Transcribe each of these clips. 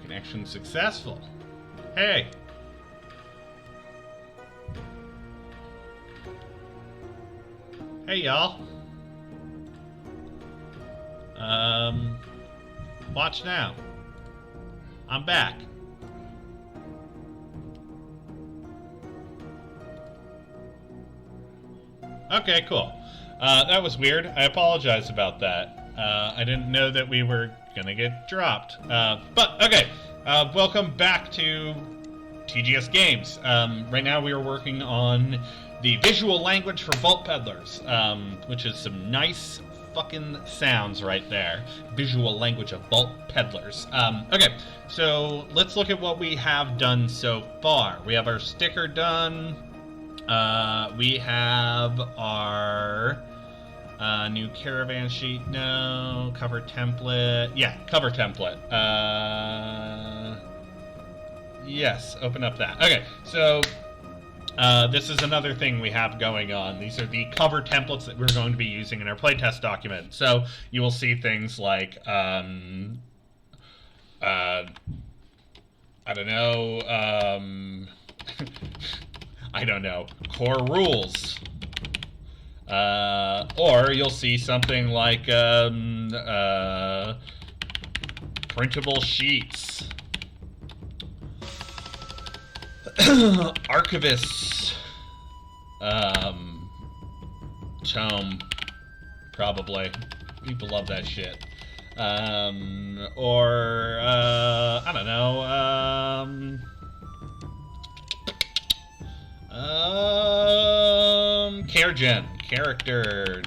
Connection successful. Hey. Hey, y'all. Watch now. I'm back. Okay, cool. That was weird. I apologize about that. I didn't know that we were gonna get dropped. But, okay. Welcome back to TGS Games. Right now we are working on the visual language for Vault Peddlers, which is some nice fucking sounds right there. Visual language of Vault Peddlers. Okay, so let's look at what we have done so far. We have our sticker done. We have our new caravan sheet. No. Cover template. Yeah, cover template. Yes, open up that. Okay, so this is another thing we have going on. These are the cover templates that we're going to be using in our playtest document. So you will see things like, I don't know, I don't know, core rules. Or you'll see something like printable sheets. Archivist tome, probably. People love that shit. Or I don't know. Character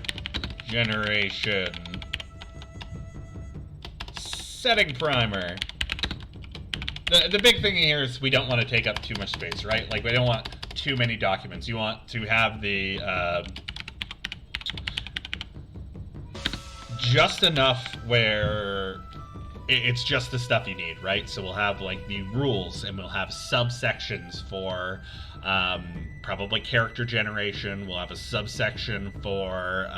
generation, setting primer. The big thing here is we don't want to take up too much space, right? Like, we don't want too many documents. You want to have the just enough where it's just the stuff you need, right? So we'll have like the rules, and we'll have subsections for probably character generation. We'll have a subsection for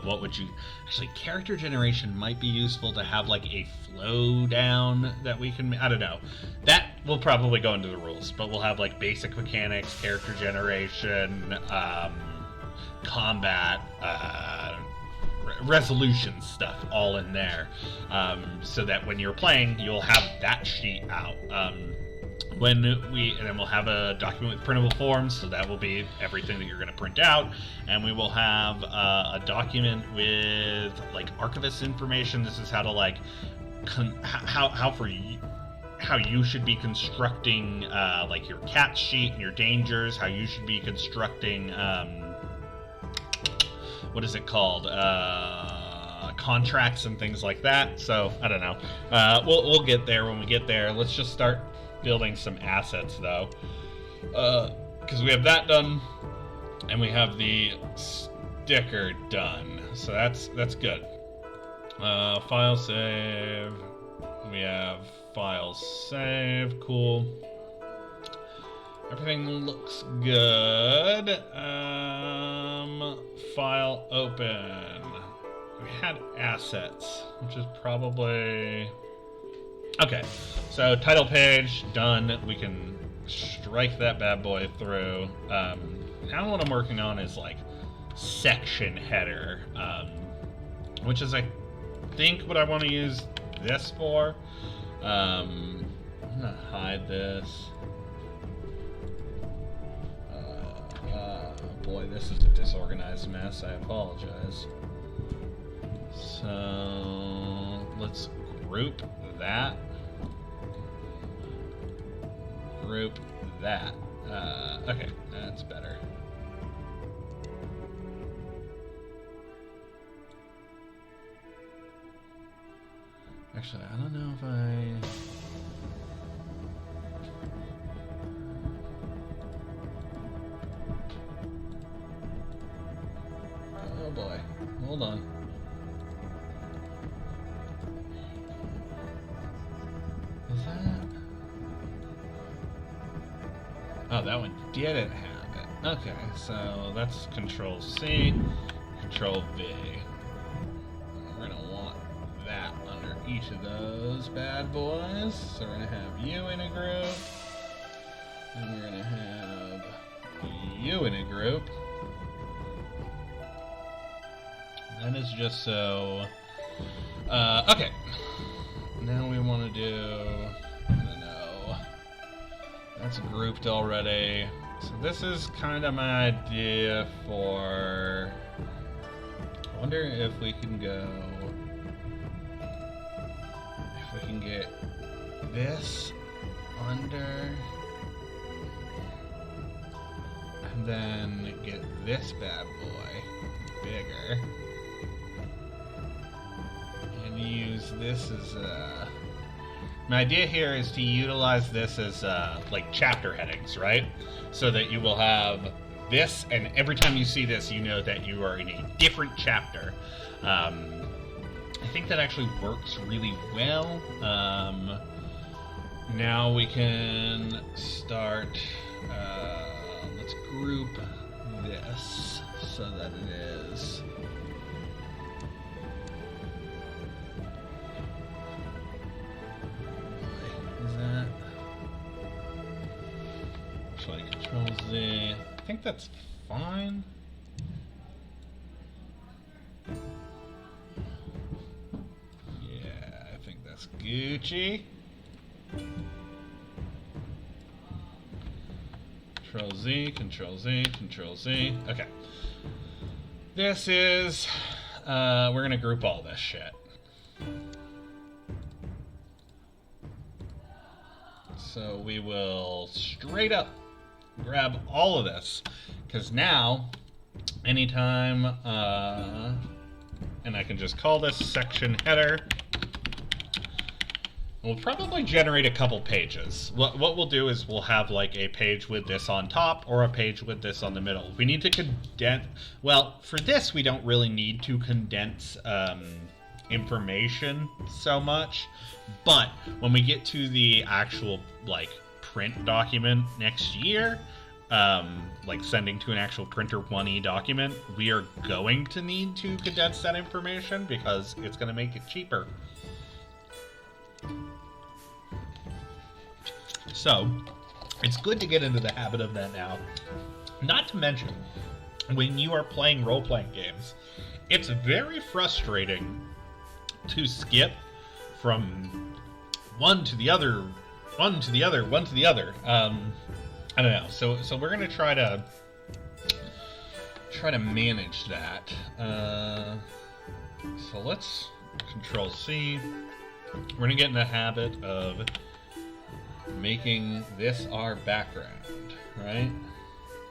what would you actually, character generation might be useful to have like a flow down that we can, I don't know, that will probably go into the rules, but we'll have like basic mechanics, character generation, combat, resolution stuff all in there, so that when you're playing you'll have that sheet out. And then we'll have a document with printable forms, so that will be everything that you're going to print out, and we will have a document with like archivist information. This is how to like how you should be constructing like your cat sheet and your dangers, how you should be constructing what is it called, contracts and things like that. So I don't know, we'll get there when we get there. Let's just start building some assets though, because we have that done and we have the sticker done, so that's good. File save, we have file save, cool, everything looks good. File open, we had assets, which is probably okay. So title page done. We can strike that bad boy through. Now what I'm working on is like section header, which is I think what I want to use this for. I'm gonna hide this. Boy, this is a disorganized mess. I apologize. So let's group that. Group that. Okay, that's better. Actually, I don't know if oh boy, hold on. Is that? Oh, that one didn't have it. Okay, so that's Control C, Control V. We're gonna want that under each of those bad boys. So we're going to have you in a group. And we're going to have you in a group. That is just so... okay. Now we want to do... I don't know. That's grouped already. So this is kind of my idea for... I wonder if we can go... If we can get this under... And then get this bad boy bigger. And use this as a... My idea here is to utilize this as like chapter headings, right? So that you will have this, and every time you see this, you know that you are in a different chapter. I think that actually works really well. Now we can start... let's group this so that it is... Is that... Actually, Control Z. I think that's fine. Yeah, I think that's Gucci. Control Z, Control Z, Control Z. Okay. This is... we're gonna group all this shit. So we will straight up grab all of this, because now, anytime, and I can just call this section header. We'll probably generate a couple pages. What we'll do is we'll have like a page with this on top or a page with this on the middle. If we need to condense, well, for this we don't really need to condense information so much, but when we get to the actual like print document next year, like sending to an actual printer 1E document, we are going to need to condense that information because it's going to make it cheaper. So, it's good to get into the habit of that now. Not to mention, when you are playing role-playing games, it's very frustrating to skip from one to the other, one to the other, one to the other. I don't know. So we're gonna try to manage that. So let's Control C. We're gonna get in the habit of making this our background, right?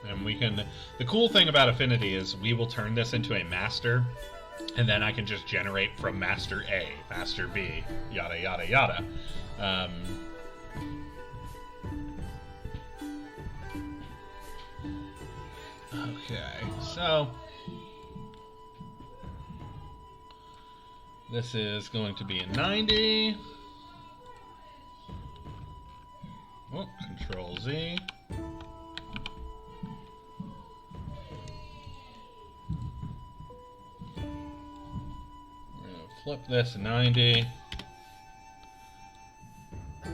And we can, the cool thing about Affinity is we will turn this into a master, and then I can just generate from master A, master B, yada yada yada. Okay, so this is going to be a 90. Oh, Control Z. We're going to flip this 90.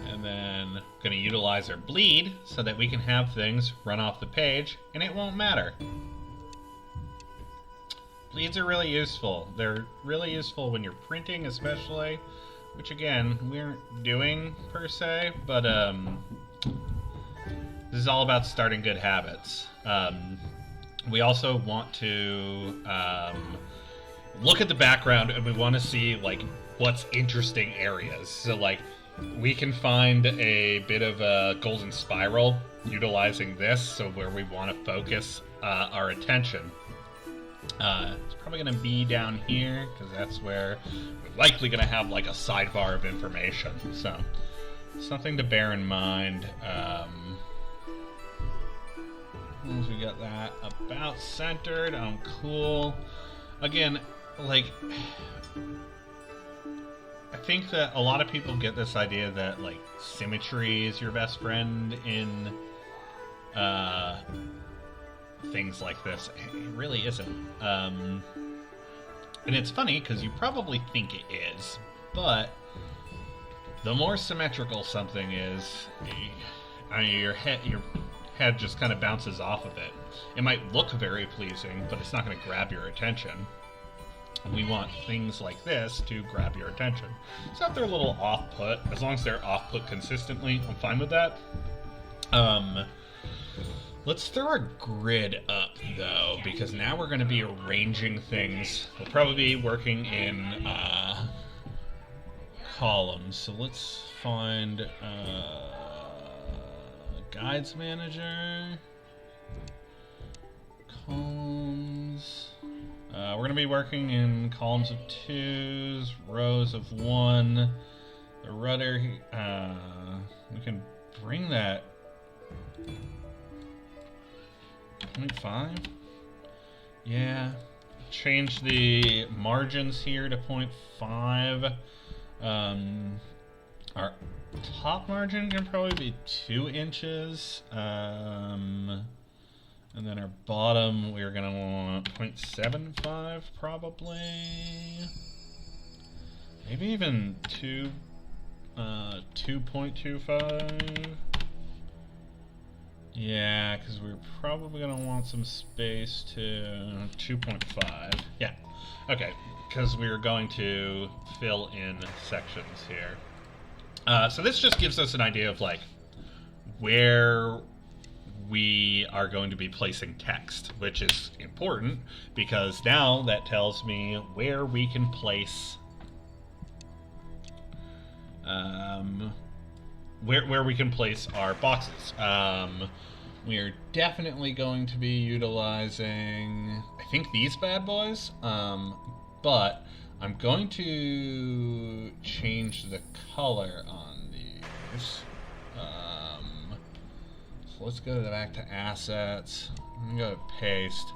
And then going to utilize our bleed so that we can have things run off the page and it won't matter. Bleeds are really useful. They're really useful when you're printing especially, which again, we aren't doing per se, but this is all about starting good habits. We also want to look at the background and we want to see like what's interesting areas. So like we can find a bit of a golden spiral utilizing this, so where we want to focus our attention. It's probably going to be down here because that's where we're likely going to have like a sidebar of information. So something to bear in mind. As long as we got that about centered, I'm cool. Again, like, I think that a lot of people get this idea that like symmetry is your best friend in things like this. It really isn't. And it's funny because you probably think it is, but the more symmetrical something is, I mean, your head just kind of bounces off of it. It might look very pleasing, but it's not going to grab your attention. We want things like this to grab your attention. So if they're a little off-put, as long as they're off-put consistently, I'm fine with that. Let's throw our grid up, though, because now we're going to be arranging things. We'll probably be working in columns. So let's find Guides Manager, columns. We're going to be working in columns of 2s, rows of 1. The rudder, we can bring that 0.5. Yeah. Change the margins here to 0.5. Our top margin can probably be 2 inches. And then our bottom, we're going to want 0.75 probably. Maybe even 2.25. Yeah, because we're probably going to want some space to 2.5. Yeah, okay, because we're going to fill in sections here. So this just gives us an idea of like where we are going to be placing text, which is important because now that tells me where we can place where we can place our boxes. We are definitely going to be utilizing, I think, these bad boys, but I'm going to change the color on these. So let's go back to assets. I'm going to go to paste.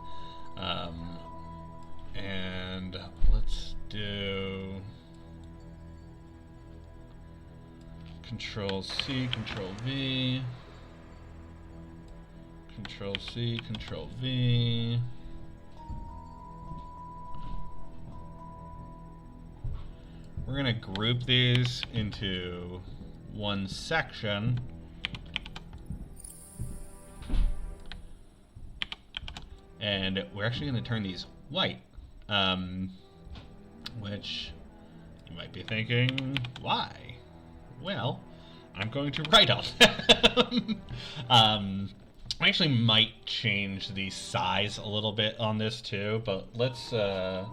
And let's do Control C, Control V. Control C, Control V. We're going to group these into one section. And we're actually going to turn these white, which you might be thinking, why? Well, I'm going to write on them. I actually might change the size a little bit on this too, but let's go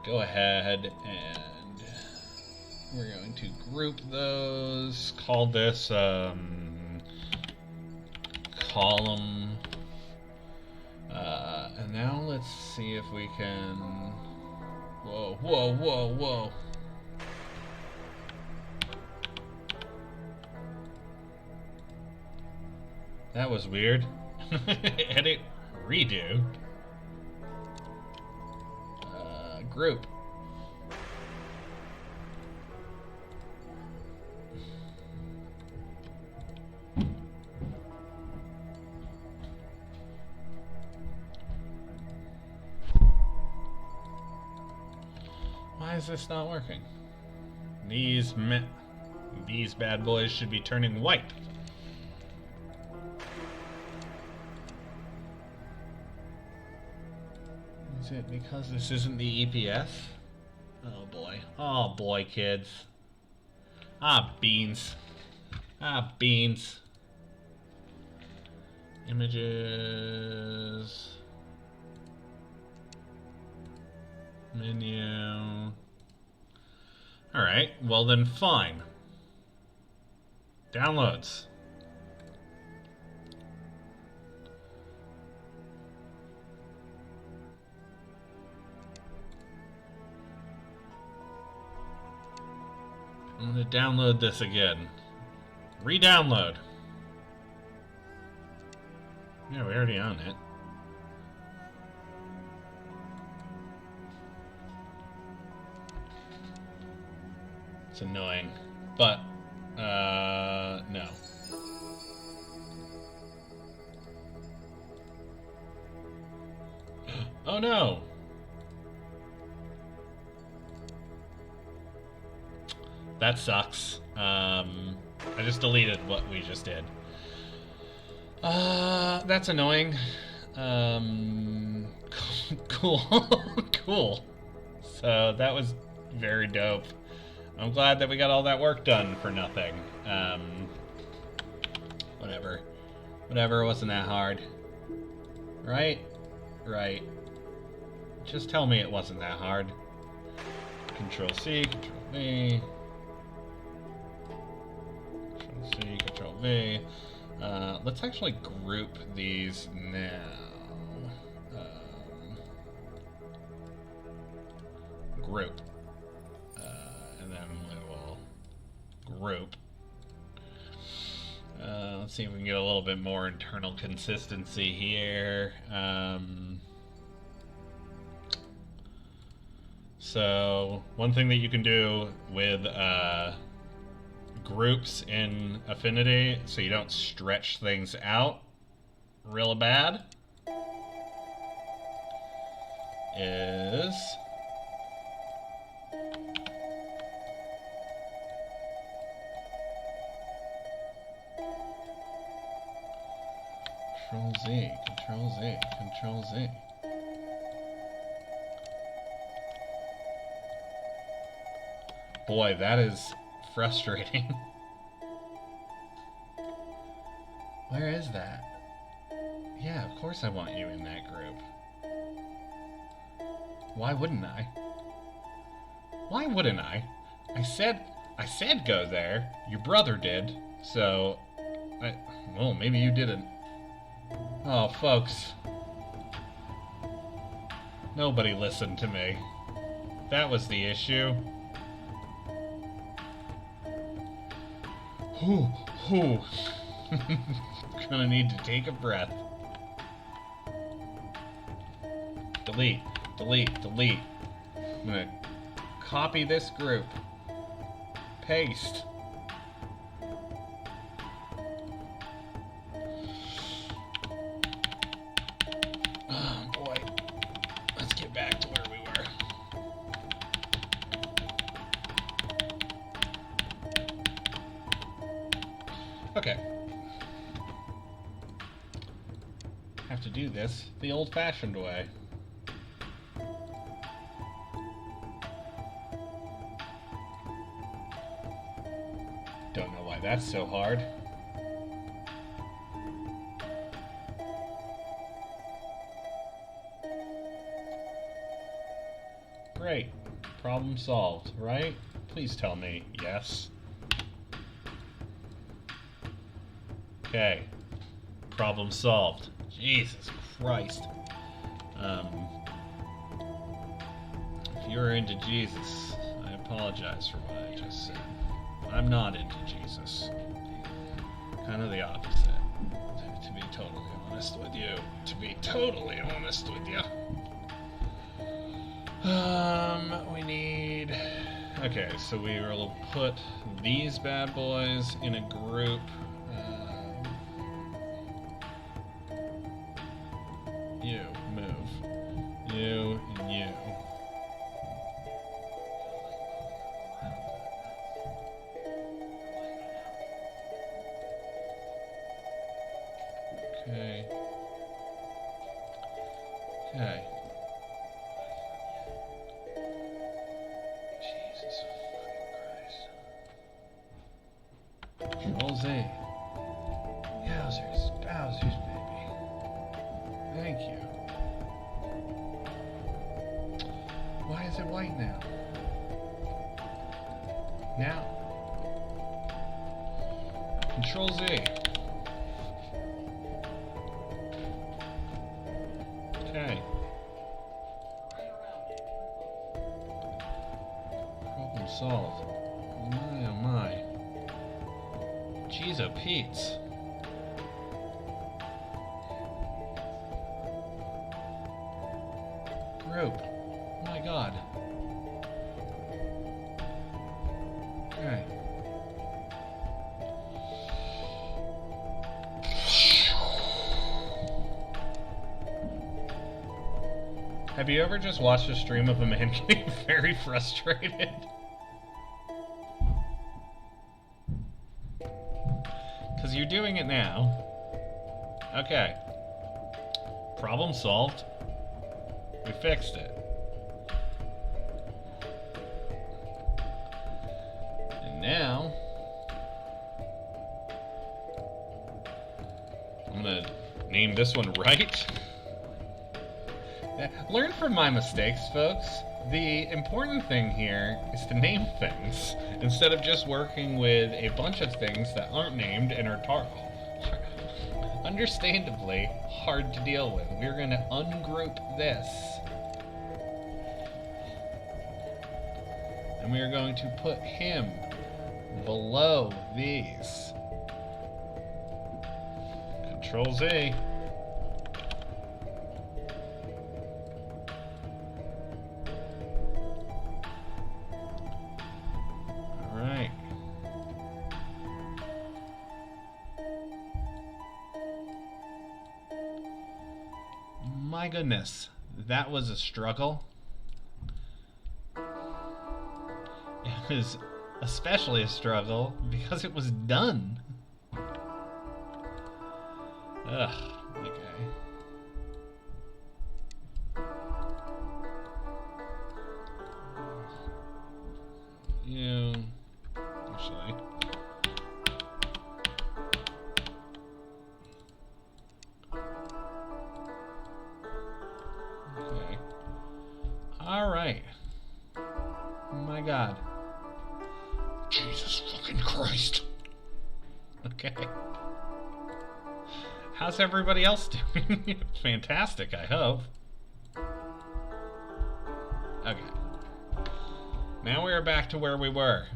ahead and we're going to group those, call this column. And now let's see if we can... Whoa, whoa, whoa, whoa. That was weird. Edit, redo. Group. Why is this not working? These bad boys should be turning white. Is it because this isn't the EPS? Oh boy. Oh boy, kids. Ah, beans. Ah, beans. Images. Menu. Alright, well then fine. Downloads. I'm going to download this again. Re-download. Yeah, we already own it. It's annoying, but, no. Oh no! that sucks. I just deleted what we just did. That's annoying. Cool. Cool. So that was very dope. I'm glad that we got all that work done for nothing. Whatever. Whatever, it wasn't that hard. Right? Right. Just tell me it wasn't that hard. Control C, Control V. Control C, Control V. Let's actually group these now. Group. And then we will group. Let's see if we can get a little bit more internal consistency here. So one thing that you can do with groups in Affinity, so you don't stretch things out real bad, is Control Z, Control Z, Control Z. Boy, that is frustrating. Where is that? Yeah, of course I want you in that group. Why wouldn't I? Why wouldn't I? I said go there. Your brother did. So, well, maybe you didn't. Oh, folks. Nobody listened to me. That was the issue. Whew. Gonna need to take a breath. Delete, delete, delete. I'm gonna copy this group. Paste. Oh boy. Let's get back to where we were. Okay. Have to do this the old-fashioned way. Don't know why that's so hard. Great. Problem solved, right? Please tell me yes. Okay. Problem solved. Jesus Christ. If you're into Jesus, I apologize for what I just said. I'm not into Jesus. Kind of the opposite. To be totally honest with you. To be totally honest with you. We need... Okay, so we will put these bad boys in a group. You, move. You, and you. Okay. Okay. Jesus fucking Christ. Control Z. Yowzers, Bowsers, baby. Thank you. Why is it white now? Now. Control Z. Okay. Problem solved. Oh my, oh my. Jeez, oh Pete's. Group. Oh my god. Okay. Have you ever just watched a stream of a man getting very frustrated? because you're doing it now. Okay. Problem solved. We fixed it. And now I'm gonna name this one right. Learn from my mistakes, folks. The important thing here is to name things instead of just working with a bunch of things that aren't named and are understandably hard to deal with. We're going to ungroup this. And we are going to put him below these. Control Z. My goodness, that was a struggle. It was especially a struggle because it was done. Ugh, okay. You actually. Okay. All right. My God. Jesus fucking Christ. Okay. How's everybody else doing? Fantastic, I hope. Okay. Now we are back to where we were.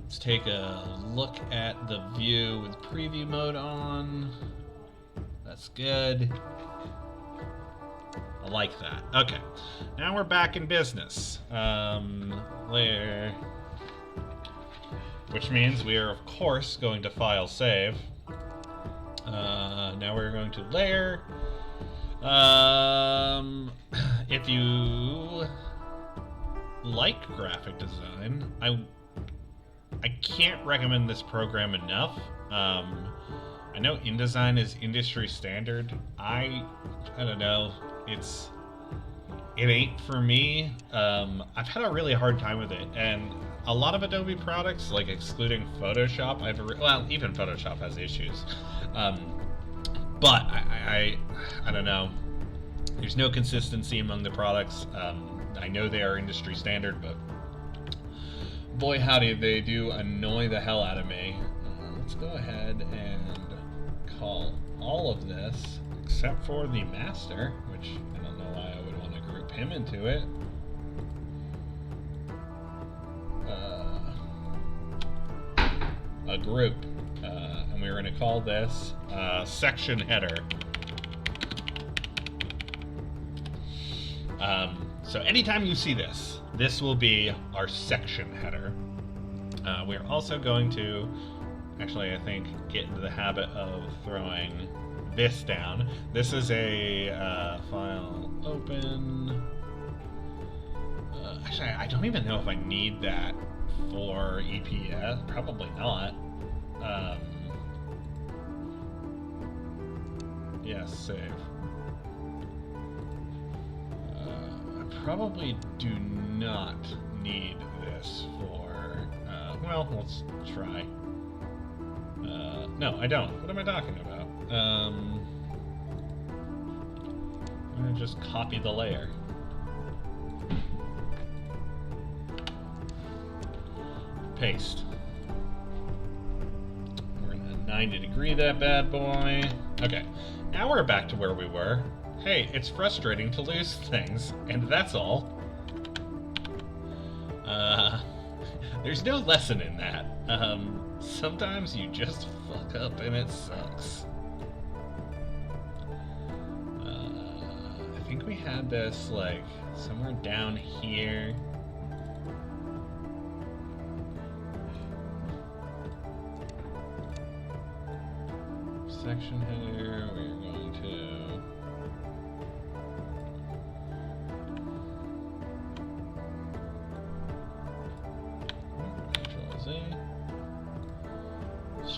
Let's take a look at the view with preview mode on. That's good. I like that. Okay. Now we're back in business. Layer. Which means we are, of course, going to file save. Now we're going to layer. If you like graphic design, I can't recommend this program enough. I know InDesign is industry standard. I don't know. It ain't for me. I've had a really hard time with it, and a lot of Adobe products, like excluding Photoshop, even Photoshop has issues. But I don't know. There's no consistency among the products. I know they are industry standard, but boy howdy, they do annoy the hell out of me. Let's go ahead and call all of this, except for the master, which I don't know why I would want to group him into it. A group. And we're going to call this section header. So anytime you see this, this will be our section header. We're also going to, actually I think, get into the habit of throwing this down. This is a file open. Actually, I don't even know if I need that for EPS. Probably not. Yes, save. I probably do not need this for, well, let's try. No, I don't. What am I talking about? I'm gonna just copy the layer. Paste. We're gonna 90-degree that bad boy. Okay, now we're back to where we were. Hey, it's frustrating to lose things, and that's all. There's no lesson in that. Sometimes you just fuck up and it sucks. I think we had this, like, somewhere down here. Section header, we're going to...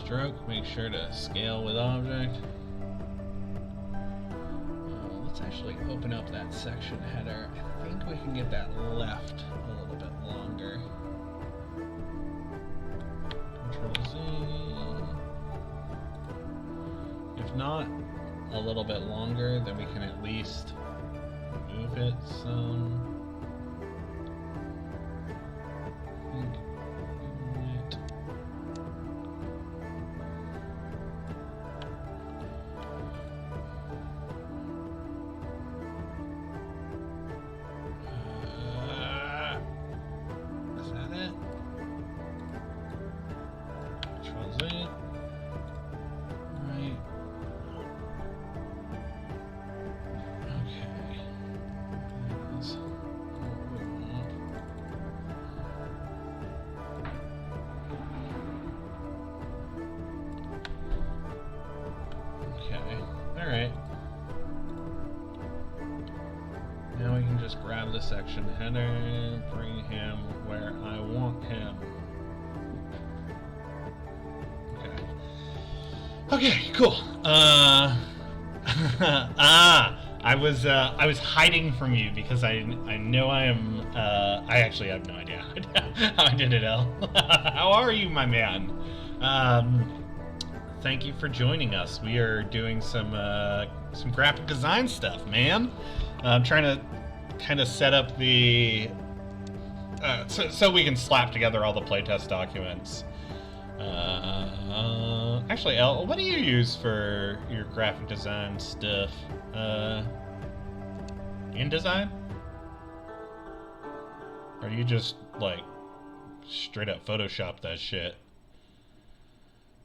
stroke. Make sure to scale with object. Let's actually open up that section header. I think we can get that left a little bit longer. Control Z. If not a little bit longer, then we can at least move it some. Is that it? Control Z. Right. Okay. That's what we want. Okay. Alright. Now we can just grab the section header, bring him where I want him. Okay. Okay, cool. I was hiding from you because I know I am. I actually have no idea how I did it, El. How are you, my man? Thank you for joining us. We are doing some graphic design stuff, man. I'm trying to kind of set up the so we can slap together all the playtest documents. Actually, El, what do you use for your graphic design stuff? InDesign? Or do you just like straight up Photoshop that shit?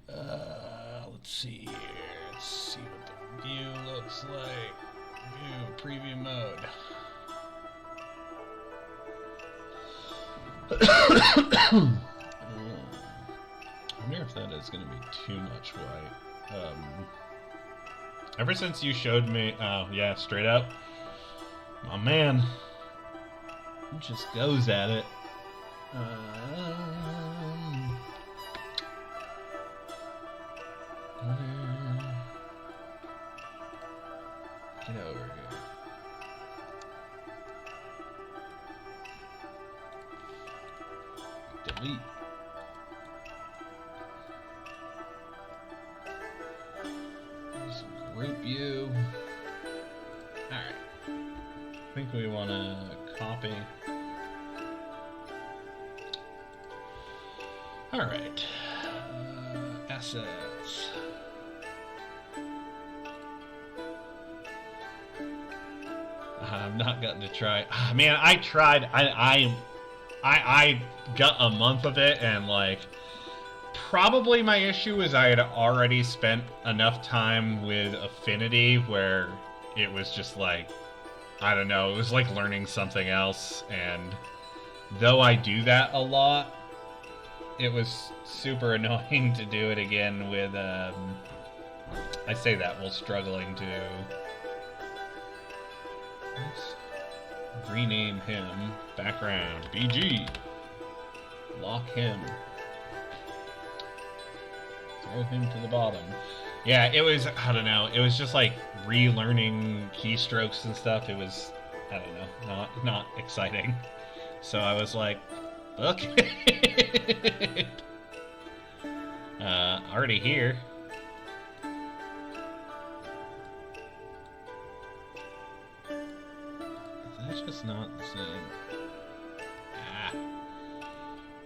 Let's see here. Let's see what the view looks like. View preview mode. I wonder if that is going to be too much white. Ever since you showed me, yeah, straight up, my man, he just goes at it. Get over here. Delete. Group view. Alright. I think we want to copy. Alright. Assets. I've not gotten to try. Man, I tried. I got a month of it, and like, probably my issue is I had already spent enough time with Affinity where it was just like, I don't know, it was like learning something else. And though I do that a lot, it was super annoying to do it again with, I say that while struggling to, let's rename him, background, BG, lock him, throw him to the bottom. Yeah, it was, I don't know, it was just like relearning keystrokes and stuff. It was, I don't know, not exciting. So I was like, okay. Already here. That's just not the same.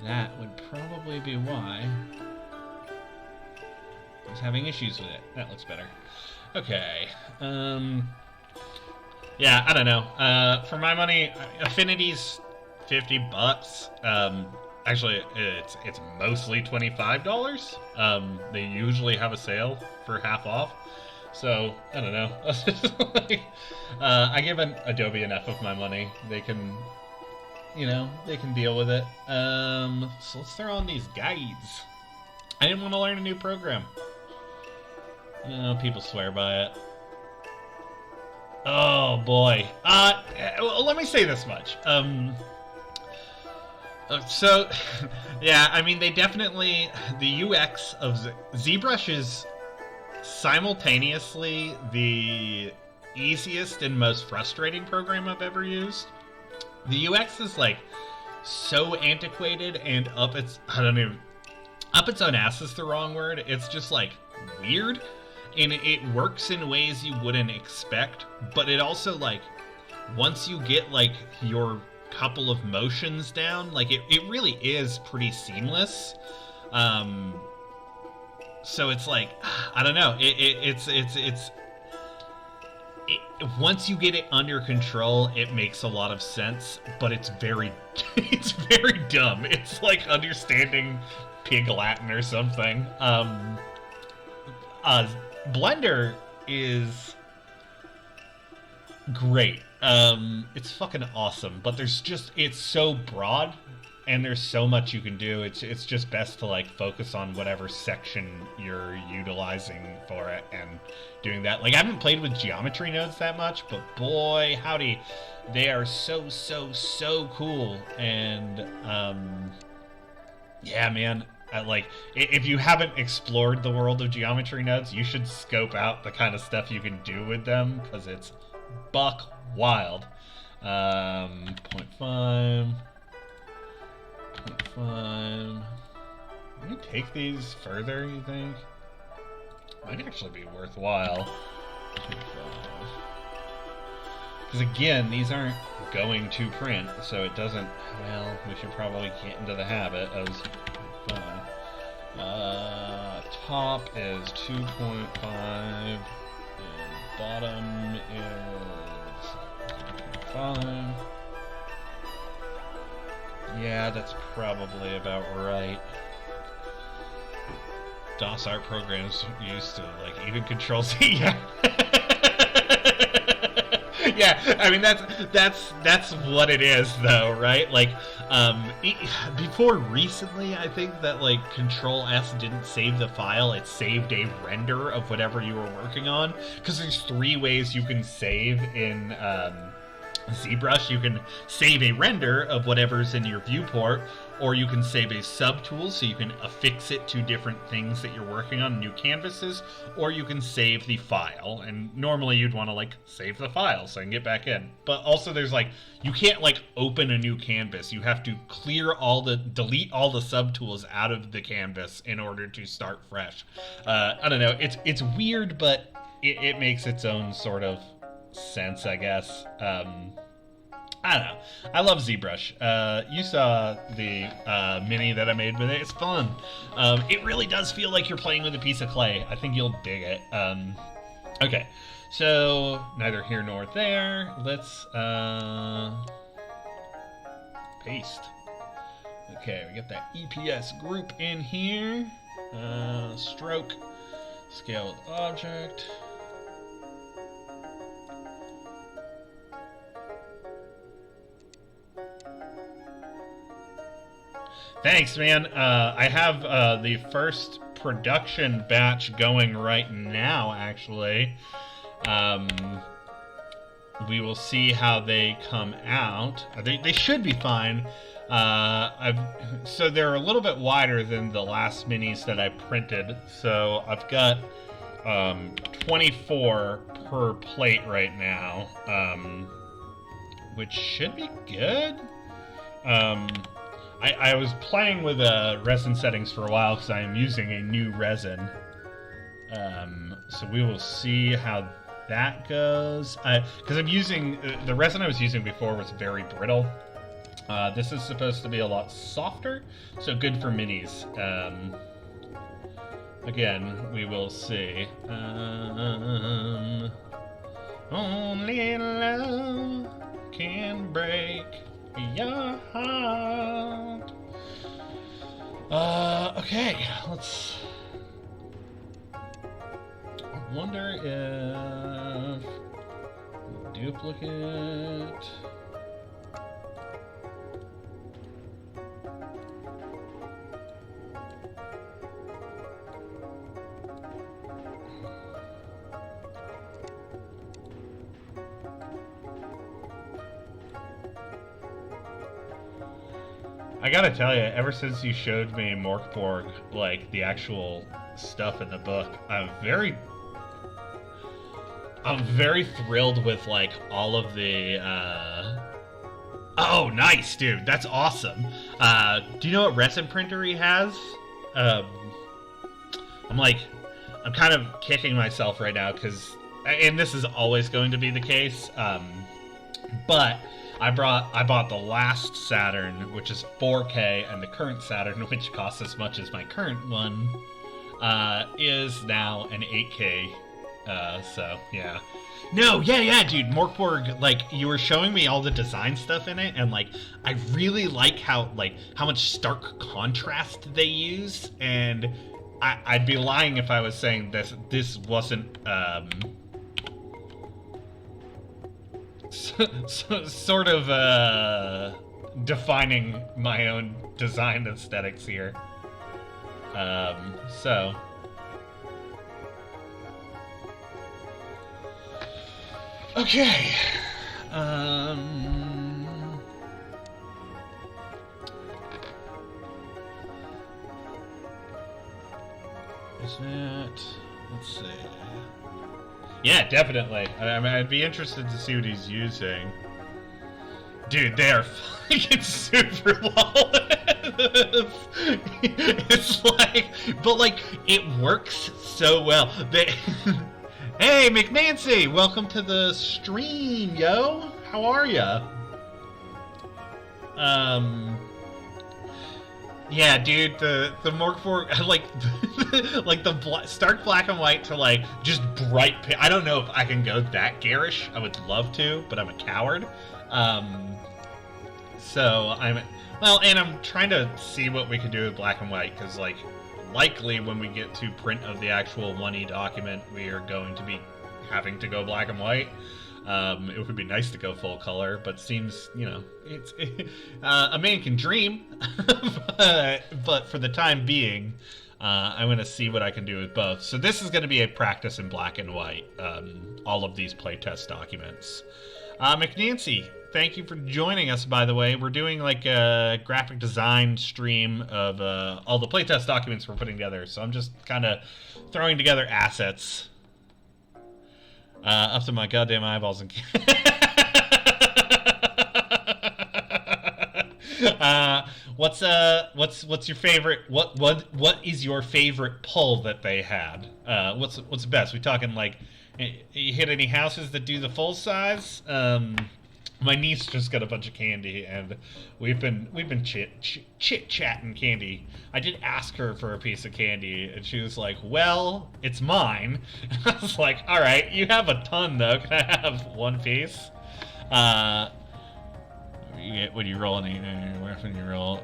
That would probably be why I was having issues with it. That looks better. Okay. Yeah, I don't know. For my money, Affinity's $50. Actually, it's mostly $25. They usually have a sale for half off. So, I don't know. I give Adobe enough of my money. They can, they can deal with it. So let's throw on these guides. I didn't want to learn a new program. People swear by it. Oh, boy. Well, let me say this much. So, yeah, I mean, they definitely the UX of ZBrush is simultaneously the easiest and most frustrating program I've ever used. The UX is like so antiquated and up its own ass is the wrong word. It's just like weird, and it works in ways you wouldn't expect, but it also like once you get like your couple of motions down, like it really is pretty seamless. So it's like I don't know. Once you get it under control, it makes a lot of sense, but it's very it's very dumb. It's like understanding Pig Latin or something. Blender is great. It's fucking awesome, but it's so broad and there's so much you can do. It's just best to like focus on whatever section you're utilizing for it and doing that. Like I haven't played with geometry nodes that much, but boy howdy, they are so cool. And yeah, man, if you haven't explored the world of geometry nodes, you should scope out the kind of stuff you can do with them because it's buck wild. 0.5. Can we take these further, you think? Might actually be worthwhile. 0.5. Because again, these aren't going to print, so it doesn't... Well, we should probably get into the habit of... top is 2.5, and bottom is 0.5. Yeah, that's probably about right. DOS art programs used to, like, even control Z. Yeah. Yeah, I mean, that's what it is, though, right? Like, before recently, I think that, like, Control S didn't save the file. It saved a render of whatever you were working on. Because there's 3 ways you can save in, ZBrush. You can save a render of whatever's in your viewport, or you can save a subtool so you can affix it to different things that you're working on, new canvases, or you can save the file. And normally you'd want to like save the file so I can get back in. But also there's like, you can't like open a new canvas. You have to delete all the subtools out of the canvas in order to start fresh. I don't know. It's weird, but it makes its own sort of sense, I guess. I don't know. I love ZBrush. You saw the mini that I made with it. It's fun. It really does feel like you're playing with a piece of clay. I think you'll dig it. Okay, so neither here nor there. Let's paste. Okay, we got that EPS group in here. Stroke, scale with object. Thanks, man. I have the first production batch going right now, actually. We will see how they come out. They should be fine. So they're a little bit wider than the last minis that I printed. So I've got 24 per plate right now, which should be good. I was playing with resin settings for a while because I am using a new resin. So we will see how that goes. Because I'm using... the resin I was using before was very brittle. This is supposed to be a lot softer, so good for minis. Again, we will see. Only love can break your heart. Okay, let's... I wonder if... duplicate... I gotta tell you, ever since you showed me Morkborg, like the actual stuff in the book, I'm very thrilled with like all of the. Oh, nice, dude! That's awesome. Do you know what resin printer he has? Um, I'm kind of kicking myself right now because, and this is always going to be the case. But I bought the last Saturn, which is 4K, and the current Saturn, which costs as much as my current one, is now an 8K. So yeah. No, yeah, dude. Morkborg, like, you were showing me all the design stuff in it, and like, I really like how much stark contrast they use, and I'd be lying if I was saying this wasn't sort of defining my own design aesthetics here. So. Okay. Is that... Let's see. Yeah, definitely. I mean, I'd be interested to see what he's using. Dude, they are fucking super flawless. It's like... But, like, it works so well. They... Hey, McNancy! Welcome to the stream, yo! How are ya? Yeah, dude, the Morkborg, like, like the stark black and white to, like, just bright I don't know if I can go that garish. I would love to, but I'm a coward. So, well, and I'm trying to see what we can do with black and white, because, like, likely when we get to print of the actual 1E document, we are going to be having to go black and white. It would be nice to go full color, but seems, you know, a man can dream. but for the time being, I'm going to see what I can do with both. So this is going to be a practice in black and white, all of these playtest documents. McNancy, thank you for joining us, by the way. We're doing like a graphic design stream of all the playtest documents we're putting together, so I'm just kind of throwing together assets. Up to my goddamn eyeballs and what's your favorite? What is your favorite pull that they had? What's best? We talking like, you hit any houses that do the full size? My niece just got a bunch of candy, and we've been chit chatting candy. I did ask her for a piece of candy, and she was like, "Well, it's mine." And I was like, "All right, you have a ton though. Can I have one piece?" You get when you roll when you roll.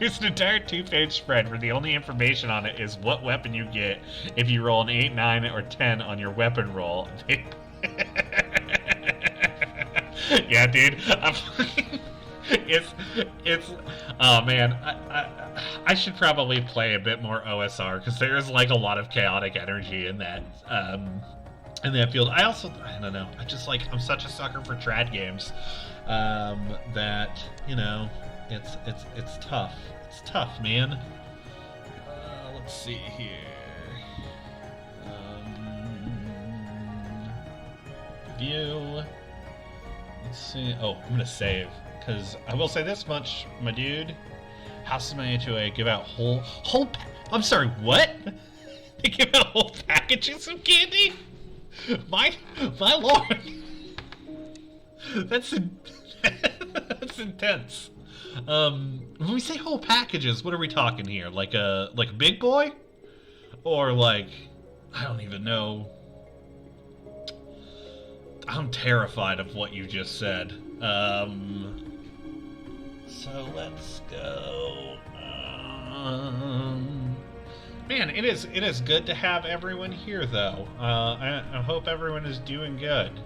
There's an entire 2-page spread where the only information on it is what weapon you get if you roll an 8, 9, or 10 on your weapon roll. Yeah, dude. It's oh man, I should probably play a bit more OSR because there's like a lot of chaotic energy in that field. I don't know. I'm such a sucker for trad games that, you know, it's tough. It's tough, man. Let's see here. View. Let's see. Oh, I'm gonna save, because I will say this much, my dude. House of my HOA give out I'm sorry, what? They give out whole packages of candy? My lord. That's intense. When we say whole packages, what are we talking here? Like a big boy? Or like, I don't even know. I'm terrified of what you just said. So let's go. Man, it is good to have everyone here, though. I hope everyone is doing good.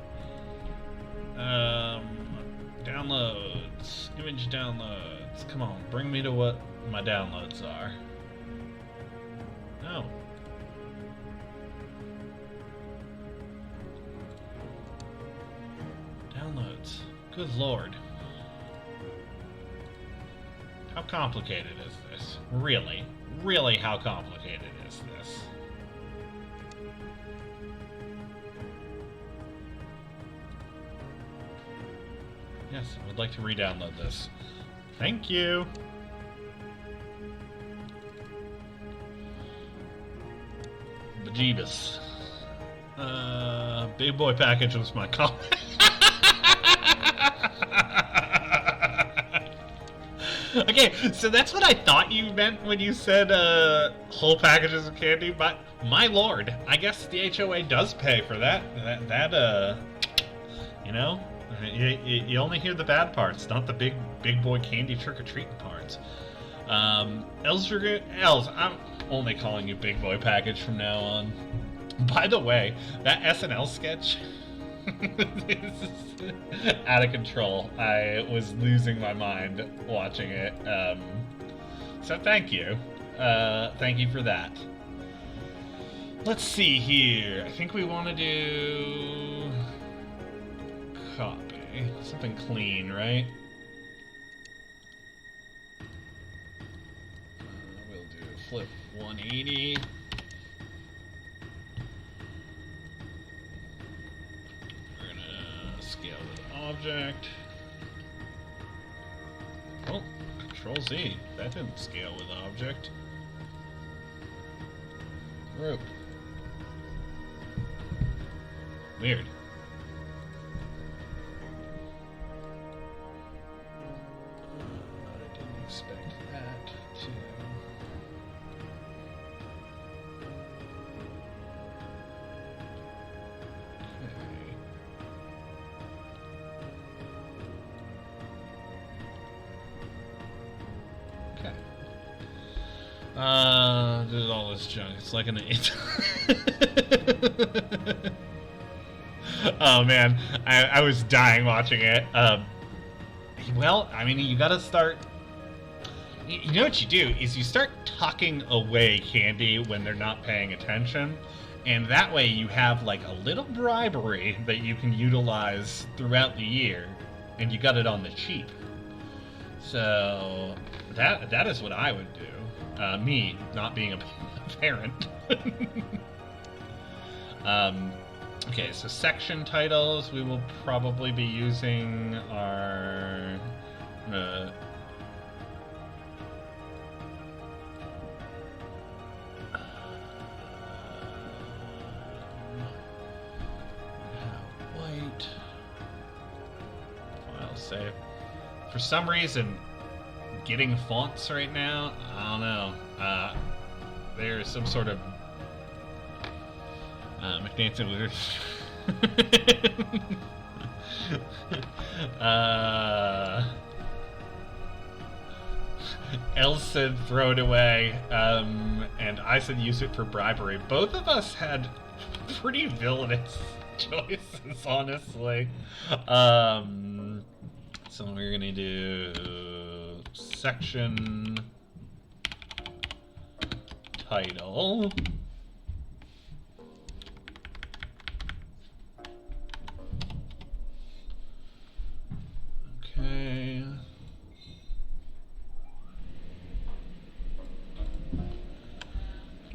Downloads, image downloads. Come on, bring me to what my downloads are. No. Downloads. Good lord. How complicated is this? Really? Really, how complicated is this? Yes, I would like to re-download this. Thank you! Bejeebus. Big boy package was my comment. Okay, so that's what I thought you meant when you said whole packages of candy, but my lord, I guess the HOA does pay for that. You know, you only hear the bad parts, not the big boy candy trick-or-treating parts. Els, I'm only calling you Big Boy Package from now on. By the way, that SNL sketch is out of control. I was losing my mind watching it. So thank you. Thank you for that. Let's see here. I think we want to do copy. Something clean, right? We'll do flip 180. We're gonna scale with object. Oh, Control Z. That didn't scale with object. Group. Weird. I didn't expect that to... Okay. There's all this junk. It's like an... Oh man, I was dying watching it. Well, I mean, you gotta start... You know what you do, is you start tucking away candy when they're not paying attention, and that way you have like a little bribery that you can utilize throughout the year, and you got it on the cheap. So, that is what I would do. Me, not being a parent. Okay, so section titles, we will probably be using our... white. File save. For some reason, getting fonts right now, I don't know. There's some sort of McNancy weird. Elle said throw it away, and I said use it for bribery. Both of us had pretty villainous choices, honestly. So we're gonna do section title. Okay.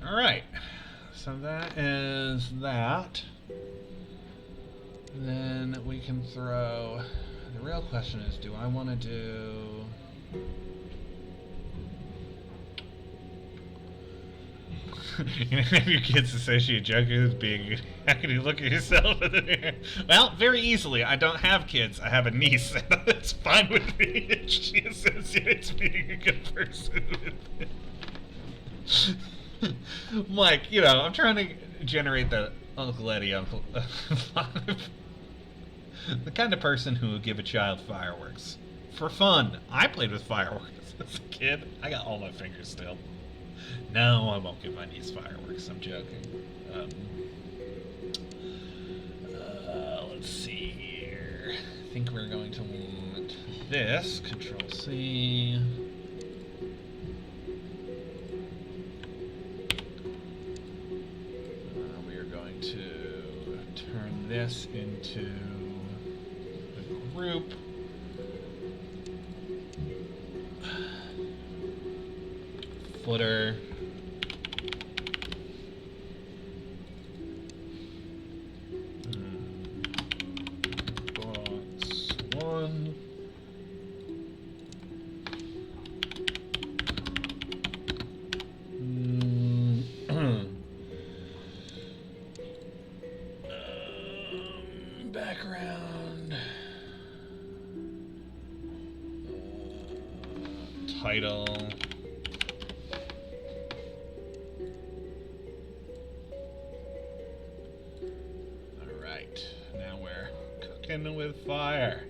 All right. So that is that. Then we can throw... The real question is, do I want to do... You know, have your kids associate joking with being... How can you look at yourself in the mirror? Well, very easily. I don't have kids. I have a niece. It's fine with me if she associates being a good person with it. Like, you know, I'm trying to generate the Uncle Eddie, Uncle... The kind of person who would give a child fireworks. For fun. I played with fireworks as a kid. I got all my fingers still. No, I won't give my niece fireworks. I'm joking. Let's see here. I think we're going to want this. Control C. We are going to turn this into the group. footer. Box 1. Background. Title. Alright, now we're cooking with fire.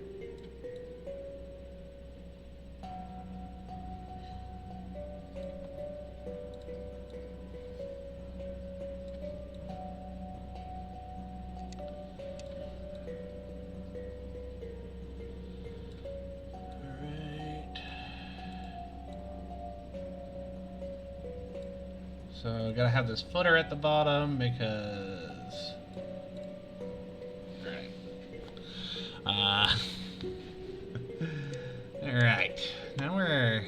So gotta have this footer at the bottom because, right. All right. Now we're.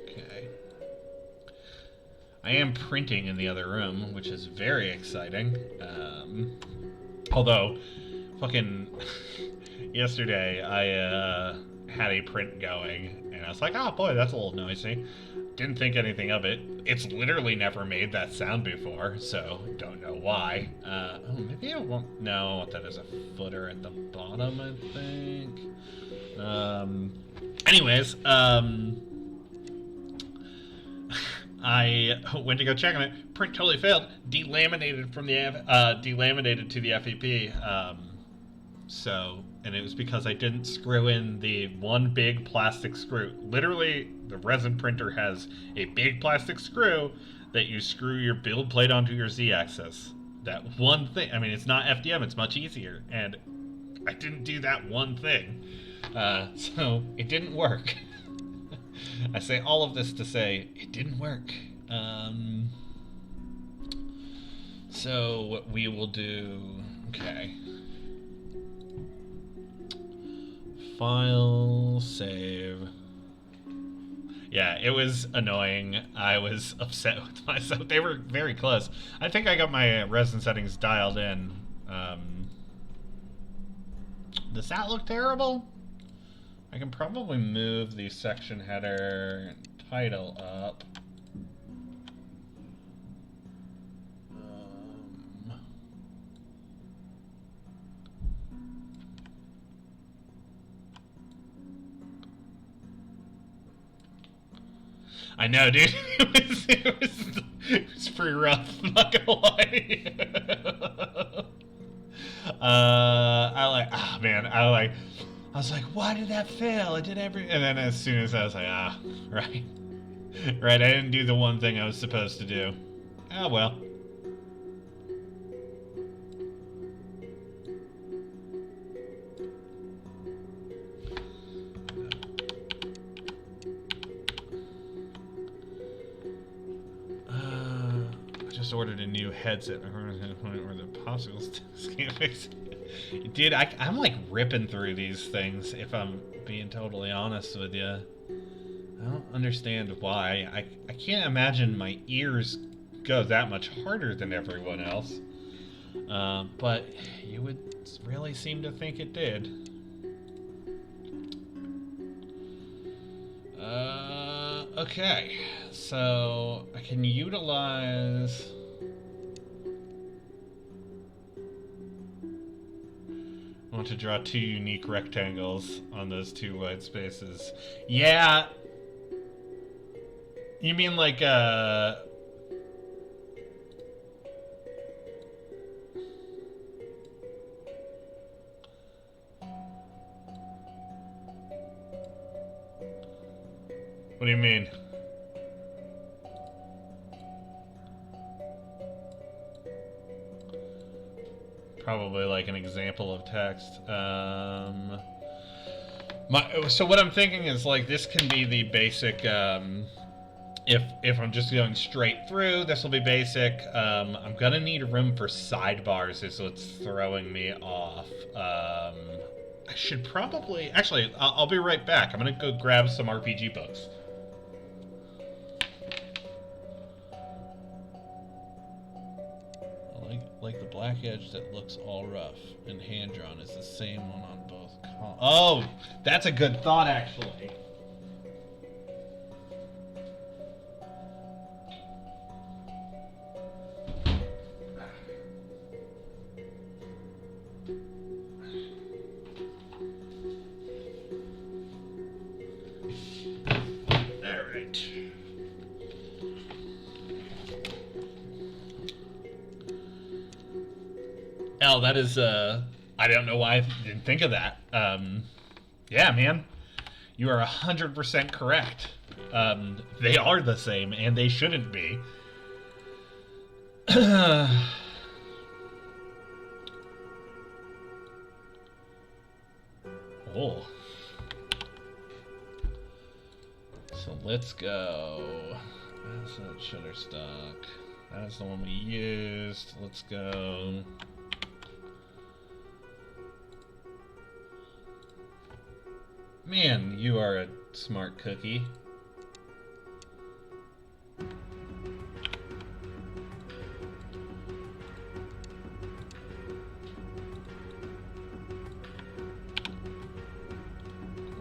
Okay. I am printing in the other room, which is very exciting. Although, fucking. Yesterday, I had a print going, and I was like, oh boy, that's a little noisy. Didn't think anything of it. It's literally never made that sound before, so don't know why. Oh, maybe I won't. No, I want that as a footer at the bottom, I think. Anyways, I went to go check on it. Print totally failed. Delaminated from the delaminated to the FEP. So, and it was because I didn't screw in the one big plastic screw. Literally, the resin printer has a big plastic screw that you screw your build plate onto your Z-axis. That one thing. I mean, it's not FDM, it's much easier. And I didn't do that one thing. So, it didn't work. I say all of this to say, it didn't work. So, what we will do... Okay. File, save. Yeah, it was annoying. I was upset with myself. They were very close. I think I got my resin settings dialed in. Does that look terrible? I can probably move the section header and title up. I know, dude. It was pretty rough. I'm not gonna lie. I was like, why did that fail? I did and then as soon as I was like, right, right. I didn't do the one thing I was supposed to do. Oh well. Ordered a new headset where the popsicles can't fix it. Dude, I'm like ripping through these things, if I'm being totally honest with you. I don't understand why. I can't imagine my ears go that much harder than everyone else. But you would really seem to think it did. Okay, so I can utilize... I want to draw two unique rectangles on those two white spaces. Yeah. You mean like, What do you mean? Probably like an example of text. So what I'm thinking is like this can be the basic. If I'm just going straight through, this will be basic. I'm gonna need room for sidebars, is what's throwing me off. I should probably... Actually, I'll be right back. I'm going to go grab some RPG books. Like the black edge that looks all rough and hand-drawn is the same one on both columns. Oh, that's a good thought, actually. Hell, that is, I don't know why I didn't think of that. Yeah, man. You are 100% correct. They are the same, and they shouldn't be. Oh. So let's go. That's that Shutterstock. That's the one we used. Let's go. Man, you are a smart cookie.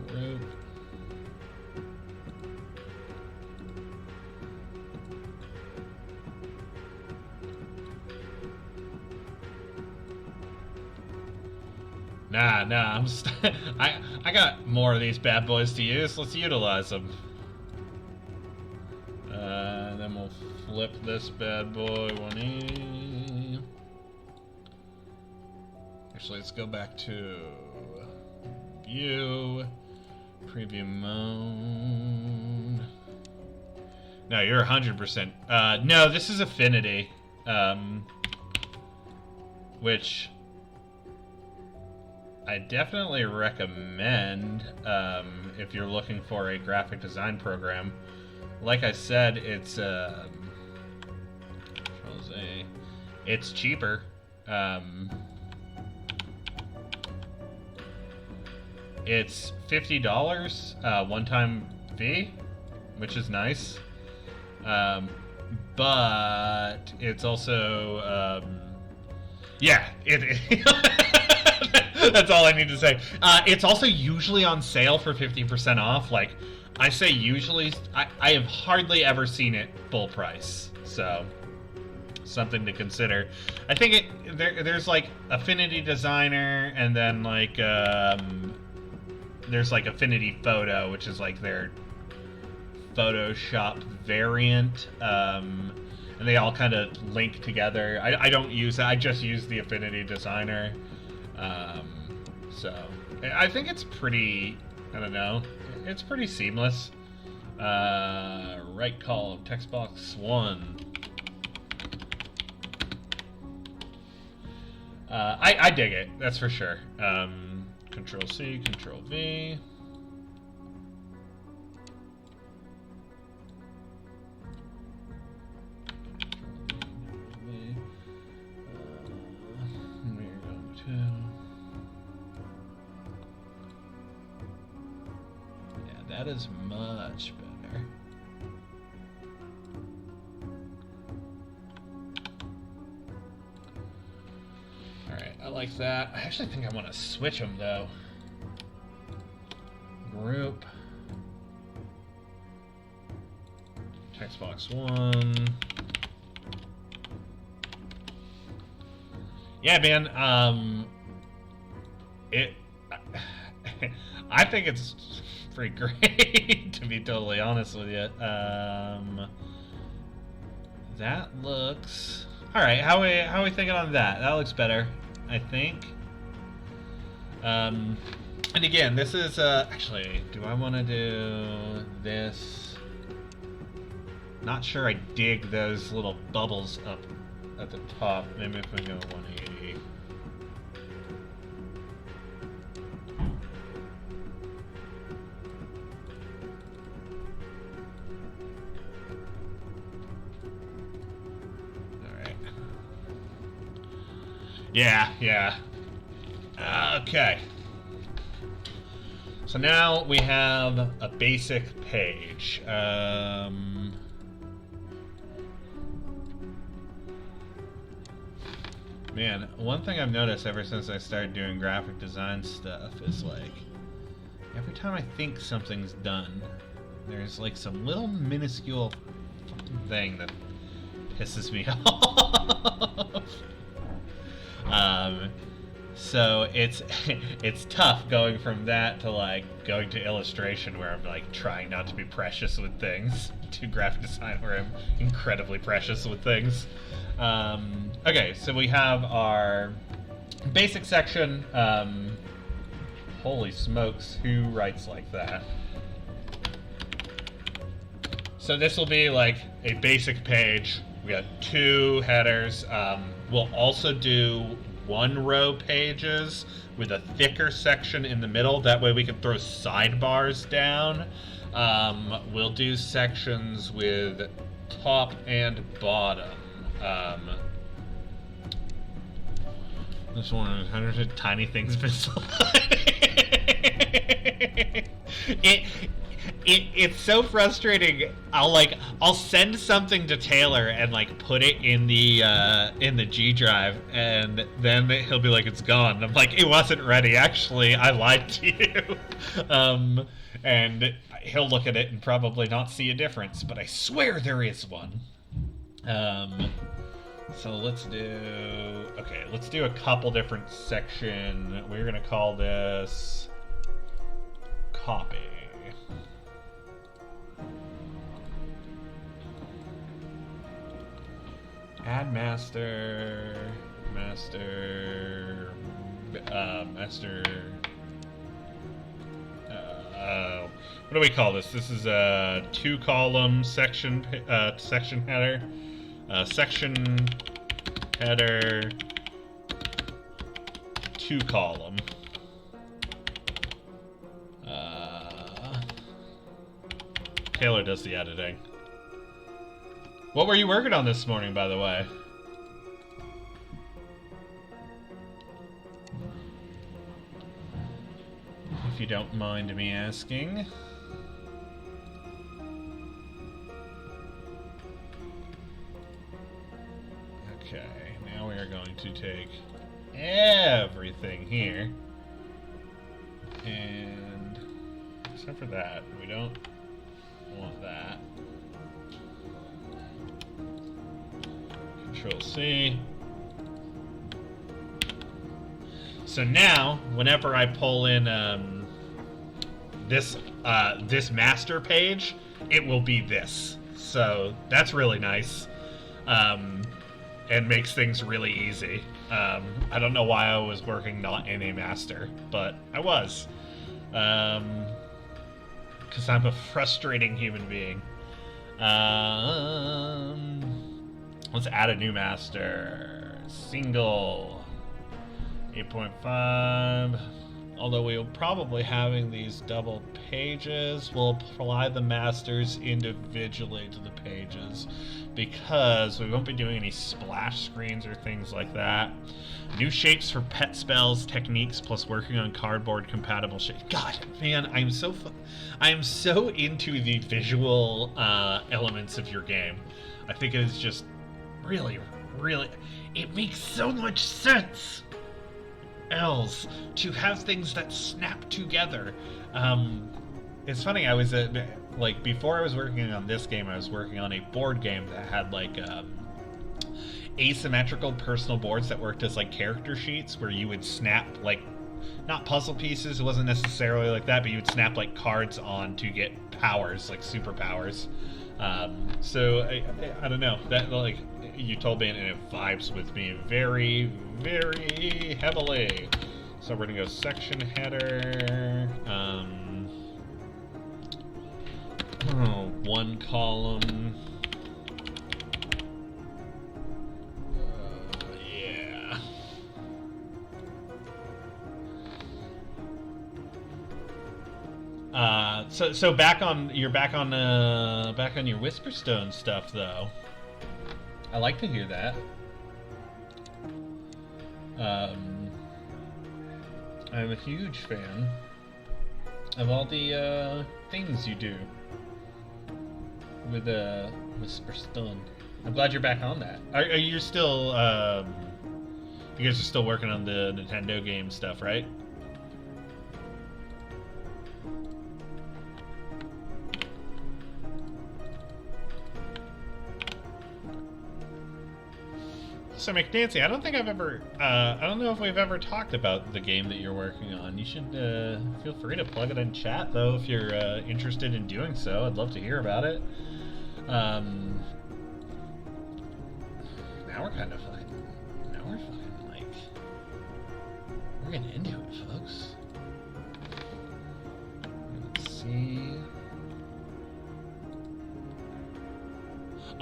Group. Nah, I got more of these bad boys to use. Let's utilize them. Then we'll flip this bad boy 180. Actually, let's go back to view, preview mode. No, you're 100%. No, this is Affinity, which I definitely recommend if you're looking for a graphic design program. Like I said, it's cheaper. It's $50 one-time fee, which is nice. But it's also yeah, that's all I need to say. It's also usually on sale for 50% off. Like, I say usually, I have hardly ever seen it full price. So, something to consider. I think there's like Affinity Designer, and then like there's like Affinity Photo, which is like their Photoshop variant. And they all kind of link together. I don't use it. I just use the Affinity Designer. So I think it's pretty, I don't know, it's pretty seamless. Right column, text box 1. I dig it, that's for sure. Control C, Control V. We're going to... That is much better. Alright, I like that. I actually think I want to switch them, though. Group. Text box 1. Yeah, man, I think it's pretty great, to be totally honest with you. That looks... Alright, how are we thinking on that? That looks better, I think. And again, this is, actually, do I want to do this? Not sure I dig those little bubbles up at the top. Maybe if we go 180. Yeah. Okay. So now we have a basic page. Man, one thing I've noticed ever since I started doing graphic design stuff is like, every time I think something's done, there's like some little minuscule fucking thing that pisses me off. So it's tough going from that to like going to illustration where I'm like trying not to be precious with things, to graphic design where I'm incredibly precious with things. Okay, so we have our basic section. Holy smokes, who writes like that? So this will be like a basic page. We got 2 headers. We'll also do 1-row pages with a thicker section in the middle. That way we can throw sidebars down. We'll do sections with top and bottom. This one is 100 tiny things visible. It's so frustrating. I'll send something to Taylor and like put it in the G drive, and then he'll be like, it's gone. I'm like, it wasn't ready. Actually, I lied to you. And he'll look at it and probably not see a difference, but I swear there is one. So let's do a couple different section. We're gonna call this copy. Add master. What do we call this? This is a 2-column section header. Section header 2-column. Taylor does the editing. What were you working on this morning, by the way? If you don't mind me asking. Okay, now we are going to take everything here. And except for that, we don't want that. Control C. So now, whenever I pull in this master page, it will be this. So that's really nice, and makes things really easy. I don't know why I was working not in a master, but I was, because I'm a frustrating human being. Let's add a new master. Single 8.5. Although we'll probably having these double pages, we'll apply the masters individually to the pages because we won't be doing any splash screens or things like that. New shapes for pet spells, techniques, plus working on cardboard compatible shapes. God, man, I am so into the visual elements of your game. I think it is just really, it makes so much sense, Els, to have things that snap together. It's funny, I was before I was working on this game, I was working on a board game that had asymmetrical personal boards that worked as like character sheets where you would snap not puzzle pieces, it wasn't necessarily like that, but you would snap like cards on to get powers, like superpowers. So I don't know, that you told me and it vibes with me very, very heavily. So we're gonna go section header, 1 column. Yeah. So back on your Whisperstone stuff though. I like to hear that. I'm a huge fan. of all the things you do with Mr. Stun. I'm glad you're back on that. Are you still you guys are still working on the Nintendo game stuff, right? So McNancy, I don't think I've ever, I don't know if we've ever talked about the game that you're working on. You should feel free to plug it in chat, though, if you're interested in doing so. I'd love to hear about it. Now we're kind of like, now we're fucking like, we're getting into it, folks. Let's see.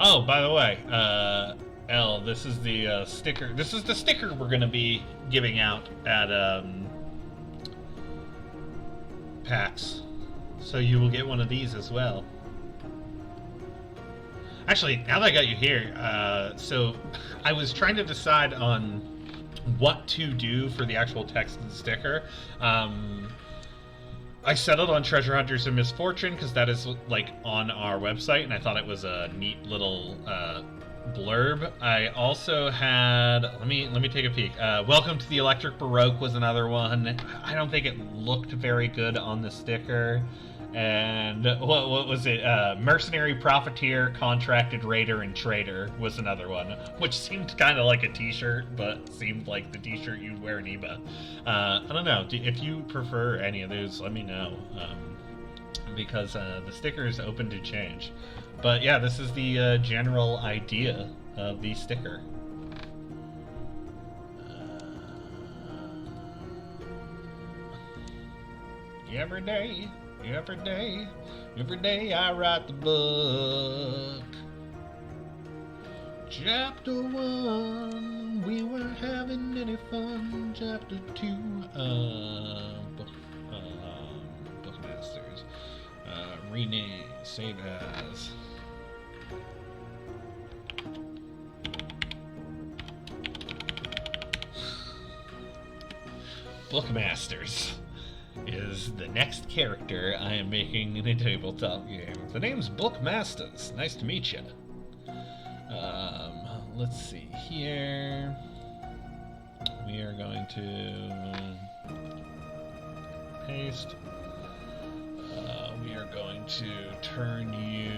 Oh, by the way, L, this is the sticker. This is the sticker we're going to be giving out at PAX. So you will get one of these as well. Actually, now that I got you here, so I was trying to decide on what to do for the actual text of the sticker. I settled on Treasure Hunters and Misfortune because that is like on our website, and I thought it was a neat little blurb. I also had, let me take a peek. Welcome to the Electric Baroque was another one. I don't think it looked very good on the sticker. And what was it? Mercenary, Profiteer, Contracted Raider, and Trader was another one, which seemed kind of like a t-shirt, but seemed like the t-shirt you'd wear in EBA. I don't know. If you prefer any of those, let me know, because the sticker is open to change. But yeah, this is the general idea of the sticker. Every day I write the book. Chapter 1, we weren't having any fun. Chapter 2, Bookmasters. Rename, save as. Bookmasters is the next character I am making in a tabletop game. The name's Bookmasters. Nice to meet you. Let's see here. We are going to paste. We are going to turn you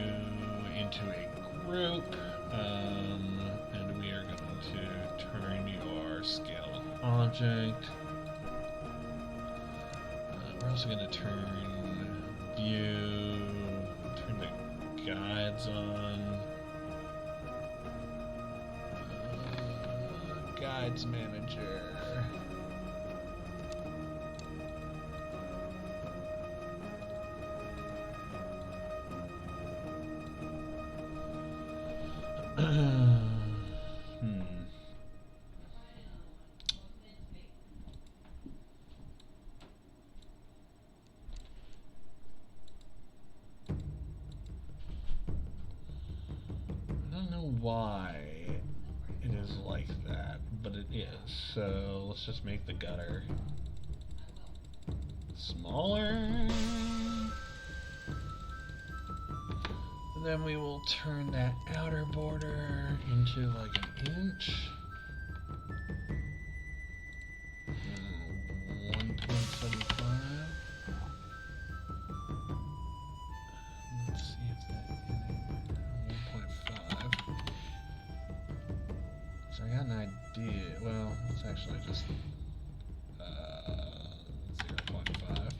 into a group, and we are going to turn your scale object. We're also going to turn view, turn the guides on, guides manager. Why it is like that, but it is. So let's just make the gutter smaller. And then we will turn that outer border into like an inch. 1.75. Let's see if that 1.5. So I got an idea. Well, let's actually just 0.5.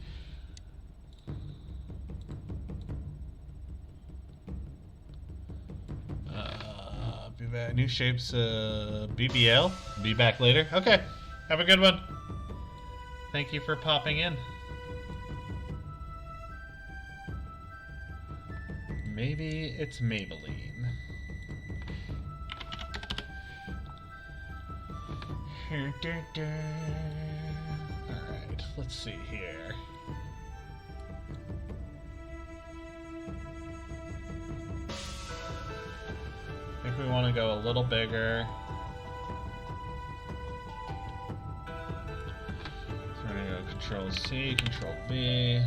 Be back. New shapes. BBL. Be back later. Okay. Have a good one. Thank you for popping in. Maybe it's Maybelline. Alright, let's see here. I think we want to go a little bigger. So we're going to go Control C, Control V.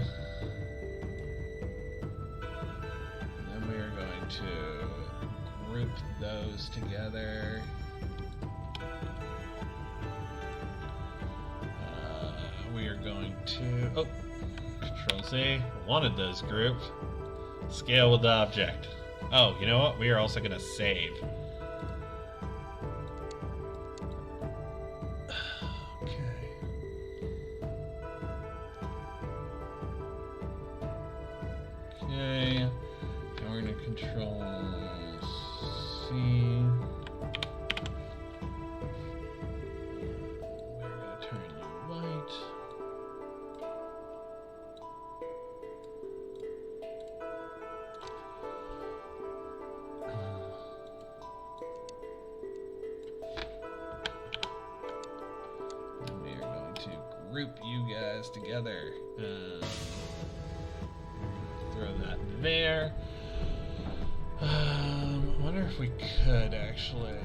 those together. We are going to... Oh! Control Z. Wanted those grouped. Scale with the object. Oh, you know what? We are also going to save. Okay, now we're going to control C. We're going to turn you white. And we are going to group you guys together. Throw that there. I wonder if we could actually.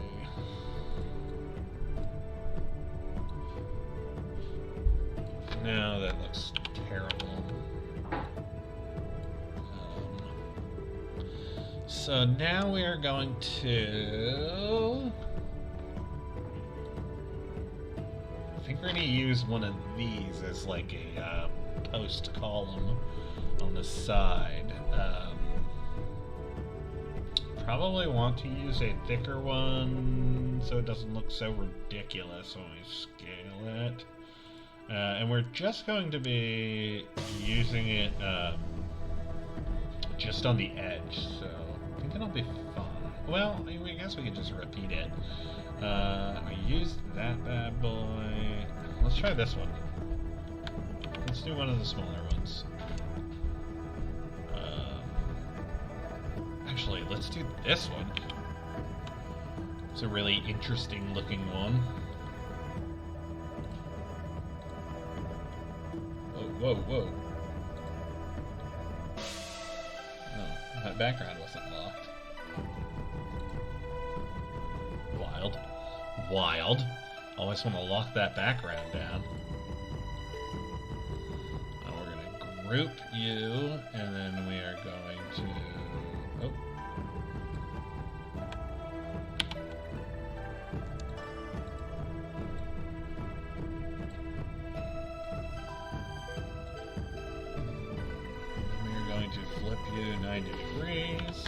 No, that looks terrible. So now we are going to. I think we're going to use one of these as like a post column on the side. Probably want to use a thicker one so it doesn't look so ridiculous when we scale it. And we're just going to be using it just on the edge, so I think it'll be fine. Well, I guess we can just repeat it. We used that bad boy. Let's try this one. Let's do one of the smaller ones. Actually, let's do this one. It's a really interesting looking one. Whoa, whoa, whoa. Oh, that background wasn't locked. Wild. Wild. Always want to lock that background down. Now we're going to group you, and then we are going to... Oh. We're going to flip you 90 degrees.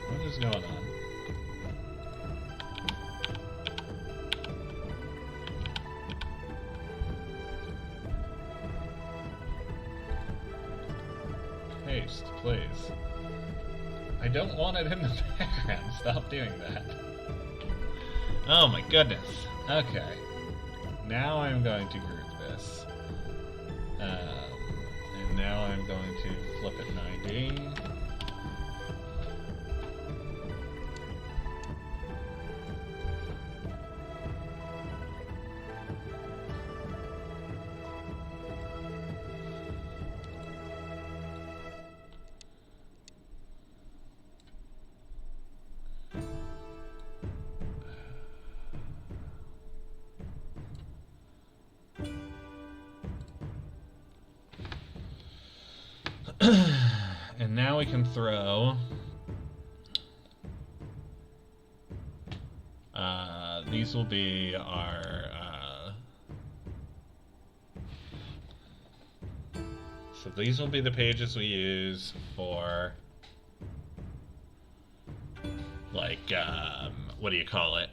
What is going on? Paste, please. I don't want it in the background. Stop doing that. Oh my goodness. Okay. Now I'm going to group this. And now I'm going to flip it 90. And now we can throw these will be our so these will be the pages we use for like what do you call it,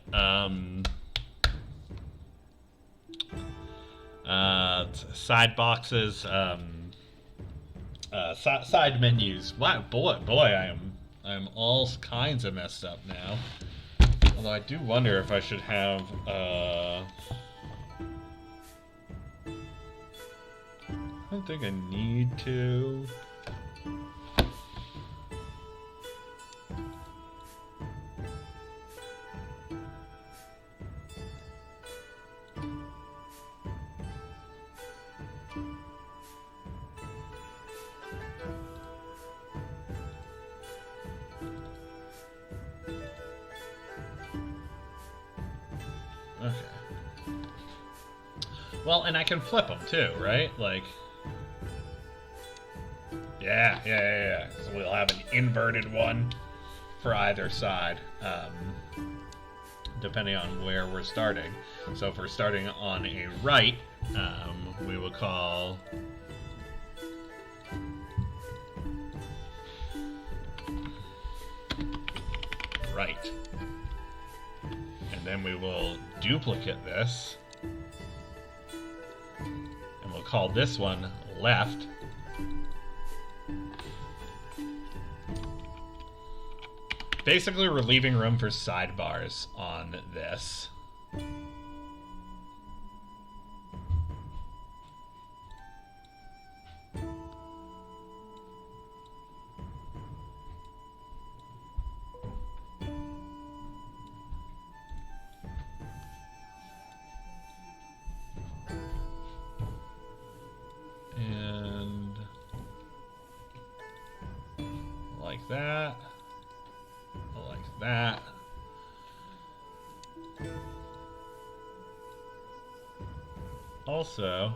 side boxes, side menus. Wow, boy, I'm all kinds of messed up now. Although I do wonder if I should have, I don't think I need to. Okay. Well, and I can flip them too, right? Like, Yeah. So we'll have an inverted one for either side, depending on where we're starting. So if we're starting on a right, we will call right. And then we will duplicate this, and we'll call this one left. Basically, we're leaving room for sidebars on this. And like that. Like that. Also,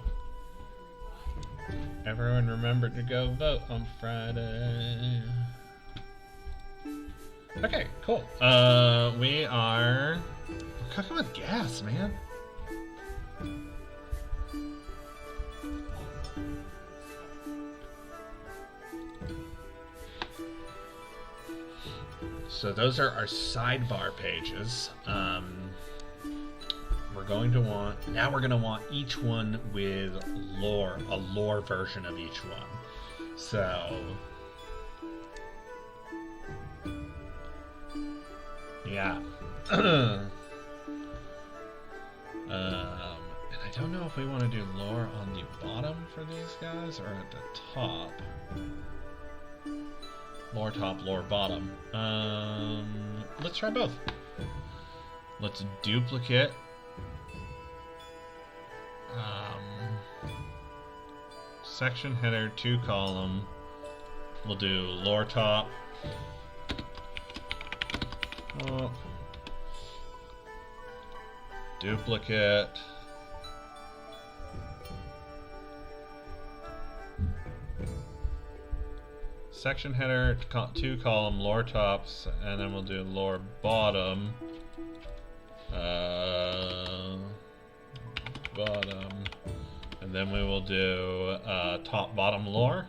everyone remember to go vote on Friday. Okay, cool. We're cooking with gas, man. So those are our sidebar pages. We're going to want, now we're going to want each one with lore, a lore version of each one. So, yeah. And I don't know if we want to do lore on the bottom for these guys or at the top. Lore top, lore bottom. Let's try both. Let's duplicate. Section header, 2 column. We'll do lore top. Oh. Duplicate. Section header, 2 column, lore tops, and then we'll do lore bottom. Bottom. And then we will do top bottom lore.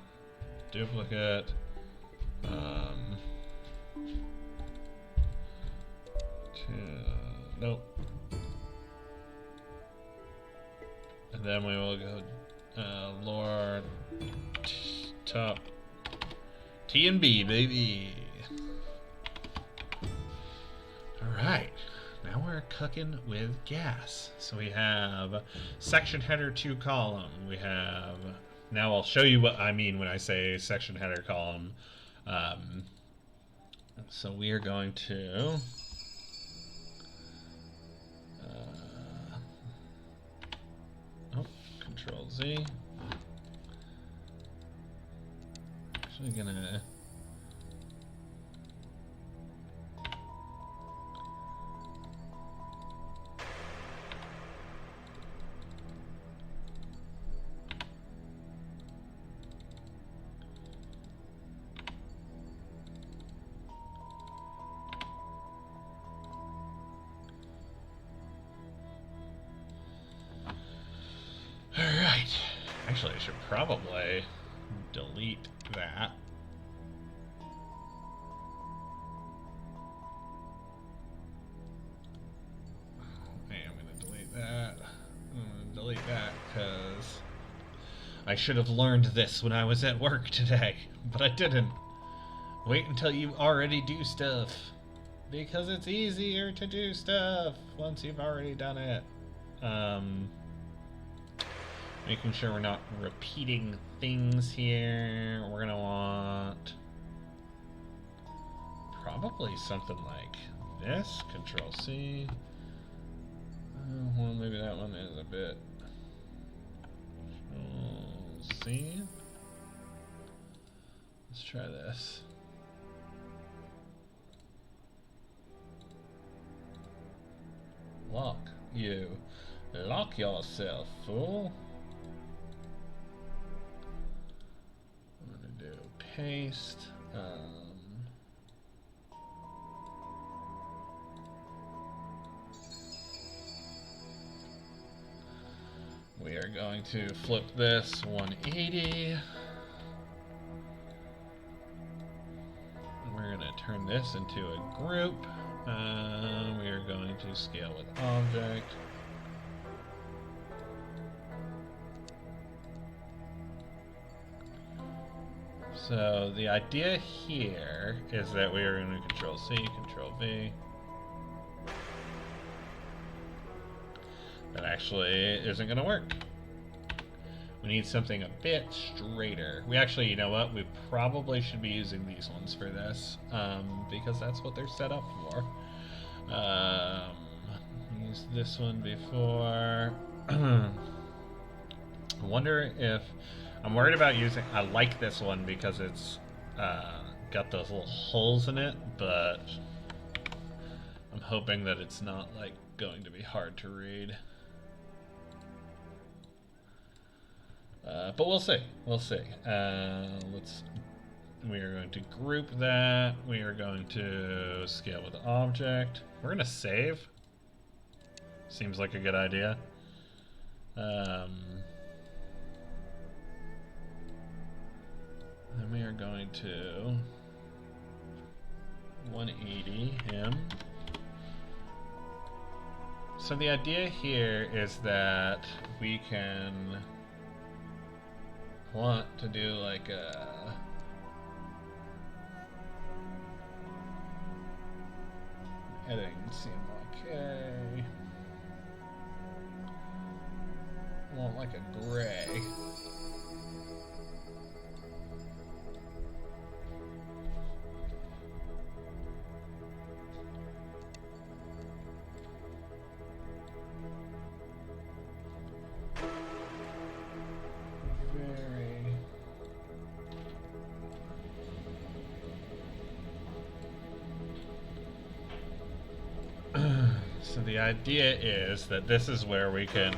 Duplicate. Nope. And then we will go lore top T and B, baby. Alright, now we're cooking with gas. So we have section header 2 column. We have, now I'll show you what I mean when I say section header column. So we are going to Control Z. Actually gonna Alright. Actually, I should probably delete that. Hey, I'm going to delete that. I'm going to delete that because I should have learned this when I was at work today, but I didn't. Wait until you already do stuff, because it's easier to do stuff once you've already done it. Making sure we're not repeating things here. We're gonna want probably something like this. Control C. Well, maybe that one is a bit. Control C. Let's try this. Lock you. Lock yourself, fool. paste. We are going to flip this 180. We're going to turn this into a group. We are going to scale with object. So the idea here is that we are going to Control C, Control V. That actually isn't going to work. We need something a bit straighter. We actually, you know what? We probably should be using these ones for this, because that's what they're set up for. Used this one before. I wonder if... I'm worried about using... I like this one because it's got those little holes in it, but I'm hoping that it's not like going to be hard to read. But we'll see. We'll see. We are going to group that. We are going to scale with object. We're going to save. Seems like a good idea. Then we are going to 180 him. So the idea here is that we can want to do like a editing CMYK. Want like a gray. So the idea is that this is where we can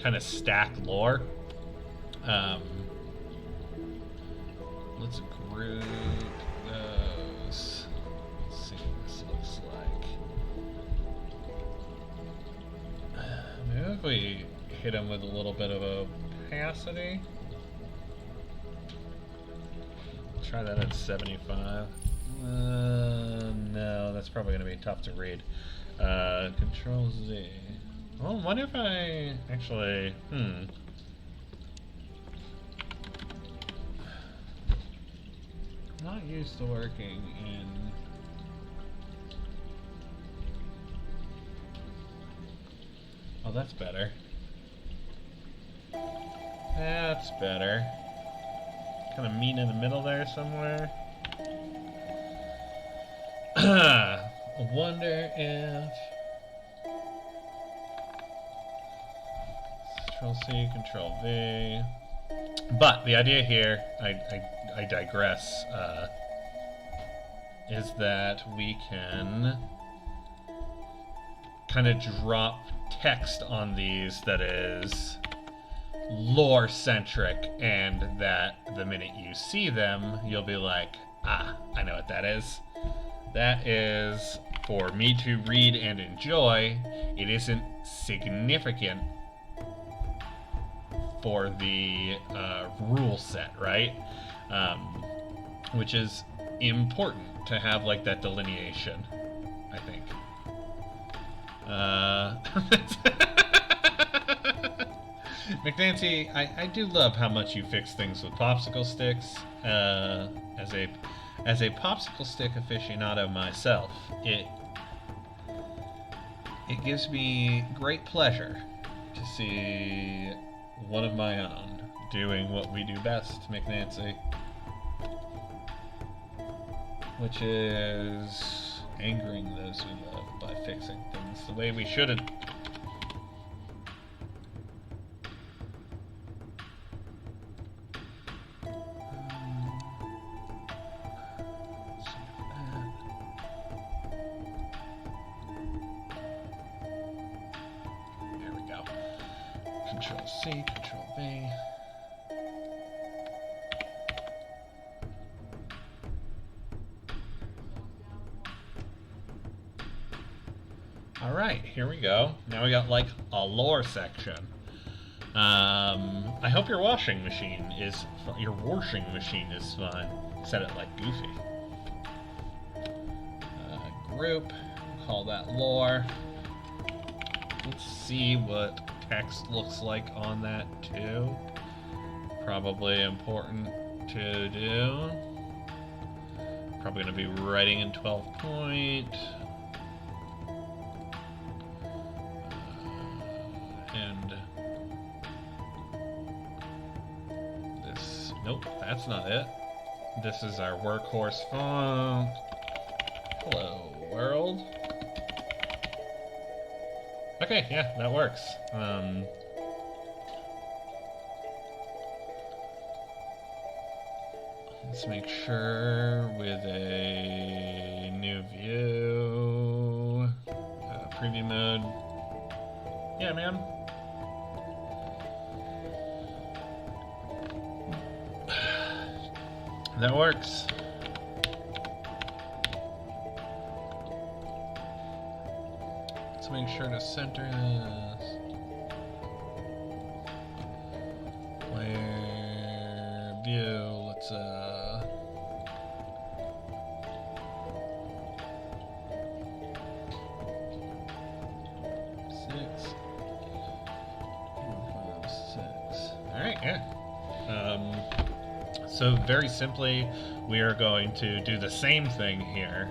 kind of stack lore. Let's group those. Let's see what this looks like. Maybe if we hit them with a little bit of opacity. Try that at 75. No, that's probably going to be tough to read. Control Z. Well, I wonder if I actually... I'm not used to working in... Oh, that's better. That's better. Kind of meet in the middle there somewhere. I wonder if... Control C, Control V. But the idea here, I digress, is that we can kind of drop text on these that is lore centric, and that the minute you see them, you'll be like, ah, I know what that is. That is for me to read and enjoy. It isn't significant for the rule set, right? Which is important to have like that delineation, I think. McNancy, I do love how much you fix things with popsicle sticks. As a popsicle stick aficionado myself, it gives me great pleasure to see one of my own doing what we do best, McNancy, which is angering those we love by fixing things the way we shouldn't. Control C, Control V. Alright, here we go. Now we got like a lore section. I hope your washing machine is fine. Set it like Goofy. Group, call that lore. Let's see what text looks like on that too. Probably important to do. Probably going to be writing in 12 point. And this, nope, that's not it. This is our workhorse font. Hello, world. Okay, yeah, that works. Let's make sure with a new view, preview mode. Yeah, man. That works. Let's make sure to center this. Where view, let's 6. 5, 6. Alright, yeah. So very simply, we are going to do the same thing here.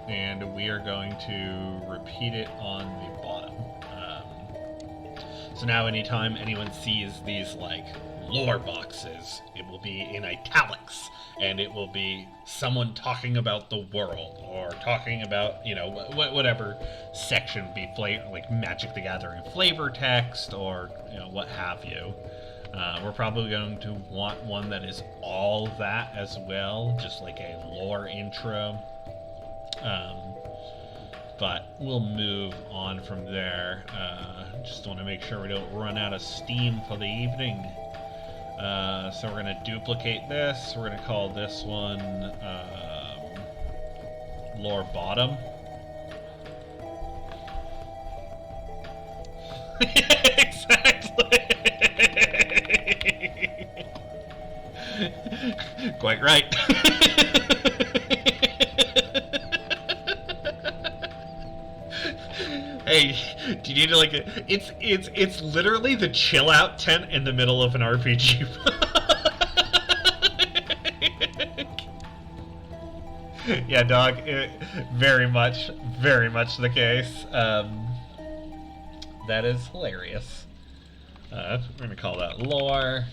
And we are going to repeat it on the bottom. So now anytime anyone sees these like lore boxes, it will be in italics, and it will be someone talking about the world, or talking about, you know, whatever section be like Magic the Gathering flavor text, or, you know, what have you. We're probably going to want one that is all that as well, just like a lore intro. But we'll move on from there. Just want to make sure we don't run out of steam for the evening. So we're going to duplicate this. We're going to call this one Lore Bottom. Exactly. Quite right. Hey, do you need to like it's literally the chill out tent in the middle of an RPG. Yeah, dog, very much the case. That is hilarious. We're gonna call that lore.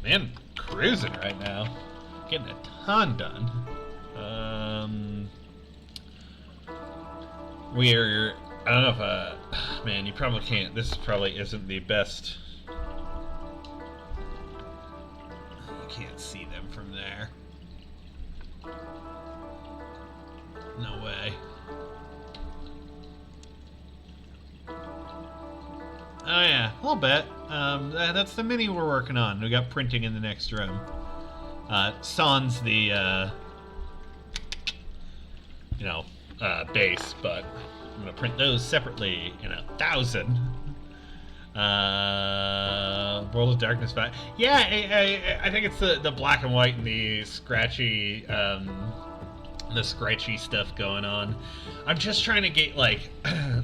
Man, cruising right now. Getting a ton done. We're, I don't know if, man, you probably can't, this probably isn't the best. You can't see them from there. No way. Oh yeah, a little bit. That's the mini we're working on. We got printing in the next room. Sans the, base, but I'm gonna print those separately in 1,000. World of Darkness 5. Yeah, I think it's the black and white and the scratchy stuff going on. I'm just trying to get like,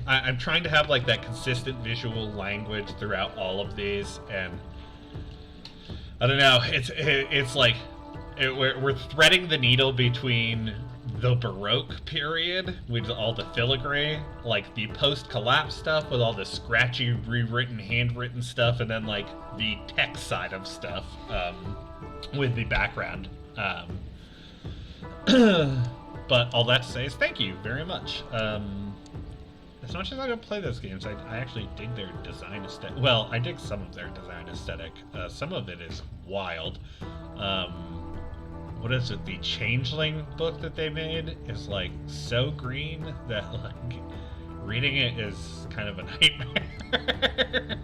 I'm trying to have like that consistent visual language throughout all of these, and I don't know. It's like we're threading the needle between the Baroque period with all the filigree, like the post-collapse stuff with all the scratchy, rewritten, handwritten stuff, and then like the text side of stuff with the background. But all that to say is thank you very much. As much as I don't play those games, I actually dig their design aesthetic. Well, I dig some of their design aesthetic. Some of it is wild. what is it? The Changeling book that they made is like so green that like reading it is kind of a nightmare.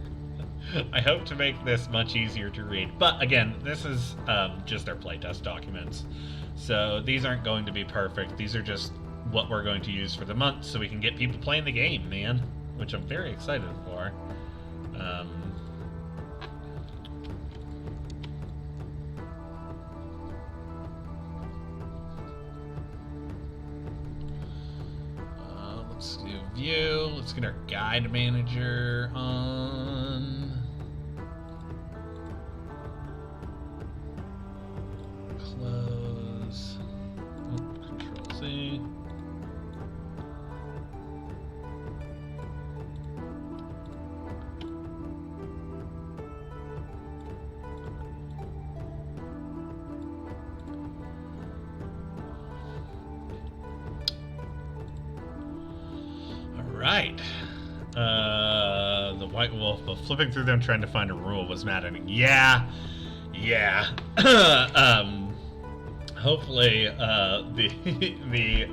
I hope to make this much easier to read, but again, this is just their playtest documents, so these aren't going to be perfect. These are just what we're going to use for the month, so we can get people playing the game, man. Which I'm very excited for. Let's do view. Let's get our guide manager on. Close. Oh, Control C. Right. The White Wolf, but flipping through them trying to find a rule was maddening. Yeah. Hopefully, the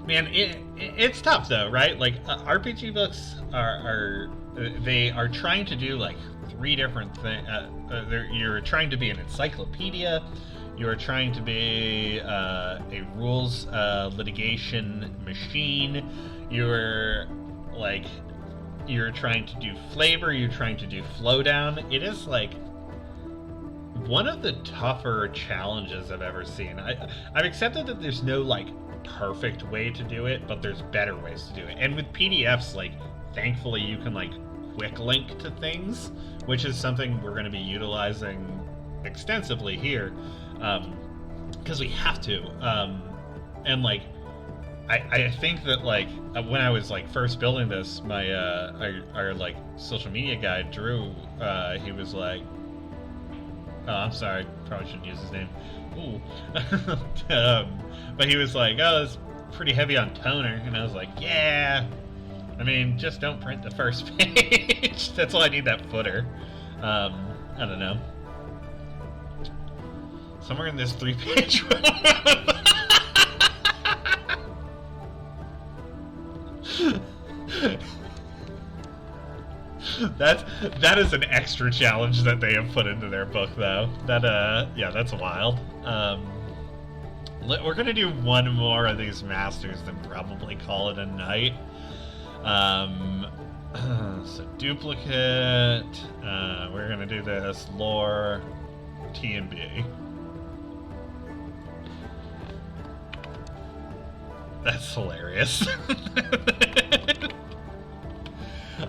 man, it's tough though, right? Like RPG books are they are trying to do like three different things. You're trying to be an encyclopedia. You're trying to be a rules litigation machine. You're trying to do flavor. You're trying to do flow down. It is like one of the tougher challenges I've ever seen. I've accepted that there's no like perfect way to do it, but there's better ways to do it. And with PDFs, like thankfully you can like quick link to things, which is something we're going to be utilizing extensively here, because we have to. And like I think that like when I was like first building this, my our like social media guy Drew, he was like, oh, I'm sorry, probably shouldn't use his name. Ooh. But he was like, oh, it's pretty heavy on toner, and I was like, yeah. I mean, just don't print the first page. That's all I need, that footer. I don't know. Somewhere in this 3-page that is an extra challenge that they have put into their book, though. Yeah, that's wild. We're gonna do one more of these masters, then probably call it a night. So duplicate. We're gonna do this lore T&B. That's hilarious.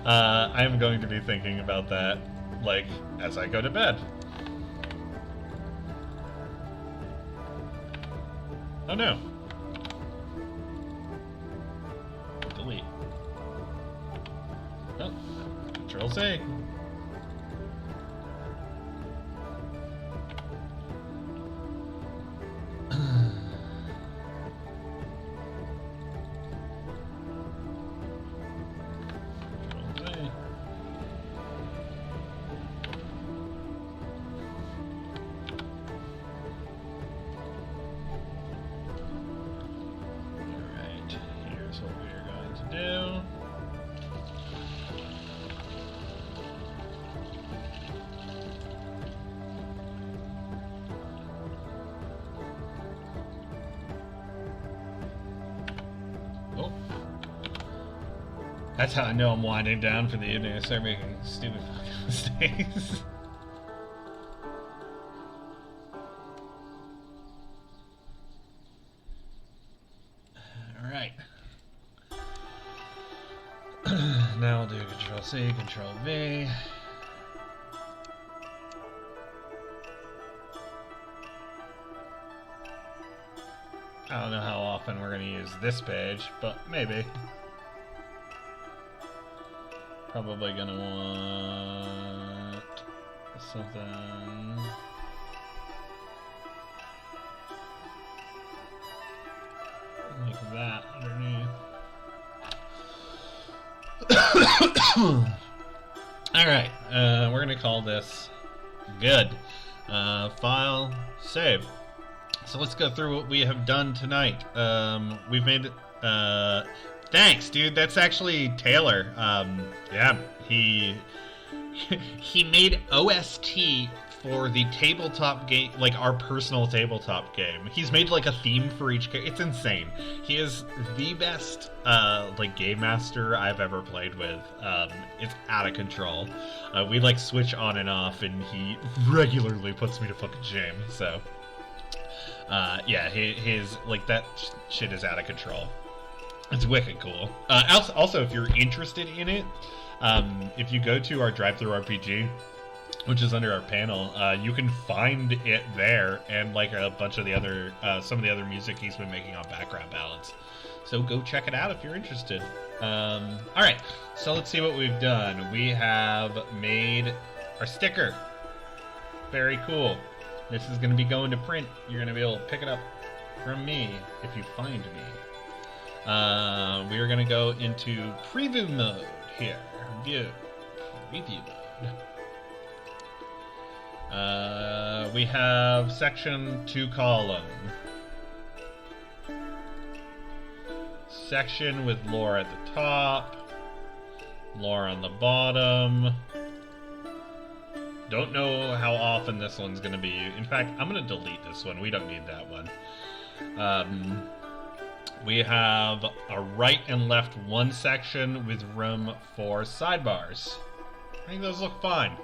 I'm going to be thinking about that, like, as I go to bed. Oh no. Delete. Oh, Control C. That's how I know I'm winding down for the evening. I start making stupid fucking mistakes. Alright. Now I'll do Control C, Control V. I don't know how often we're going to use this page, but maybe. Probably gonna want something like that underneath. Alright, we're gonna call this good. File, save. So let's go through what we have done tonight. We've made... thanks, dude. That's actually Taylor. Yeah, he made OST for the tabletop game, like our personal tabletop game. He's made like a theme for each game. It's insane. He is the best like game master I've ever played with. It's out of control. We like switch on and off, and he regularly puts me to fucking shame. So yeah, his like that shit is out of control. It's wicked cool. Also, if you're interested in it, if you go to our Drive-Thru RPG, which is under our panel, you can find it there, and like a bunch of the other, some of the other music he's been making on background ballads. So go check it out if you're interested. All right, so let's see what we've done. We have made our sticker. Very cool. This is going to be going to print. You're going to be able to pick it up from me if you find me. We are going to go into preview mode here. View. Preview mode. We have section 2 column. Section with lore at the top. Lore on the bottom. Don't know how often this one's going to be. In fact, I'm going to delete this one. We don't need that one. We have a right and left one section with room for sidebars. I think those look fine.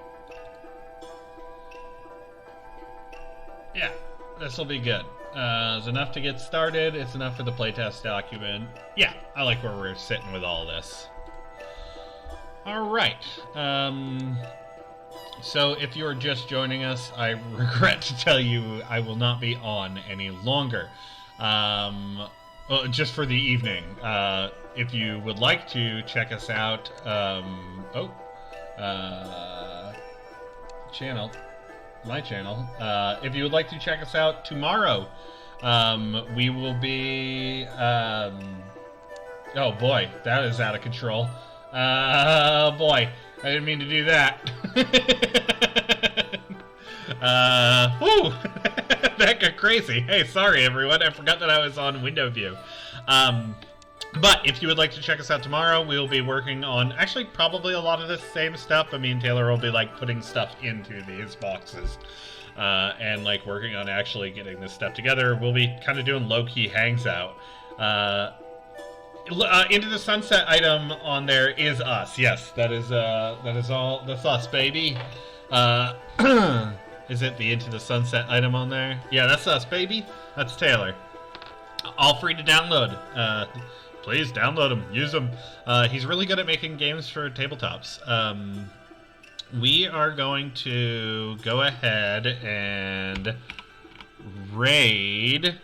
Yeah, this will be good. It's enough to get started. It's enough for the playtest document. Yeah, I like where we're sitting with all this. All right. So if you're just joining us, I regret to tell you I will not be on any longer. Well, just for the evening. If you would like to check us out, my channel. If you would like to check us out tomorrow, we will be, oh boy, that is out of control. Boy, I didn't mean to do that. Whew, that got crazy. Hey, sorry everyone, I forgot that I was on window view. But if you would like to check us out tomorrow, we'll be working on actually probably a lot of the same stuff. I mean, Taylor will be like putting stuff into these boxes and like working on actually getting this stuff together. We'll be kind of doing low-key hangs out. Into the Sunset item on there is us. Yes, that is all. That's us, baby. Is it the Into the Sunset item on there? Yeah, that's us, baby. That's Taylor. All free to download. Please download them, use them. He's really good at making games for tabletops. We are going to go ahead and raid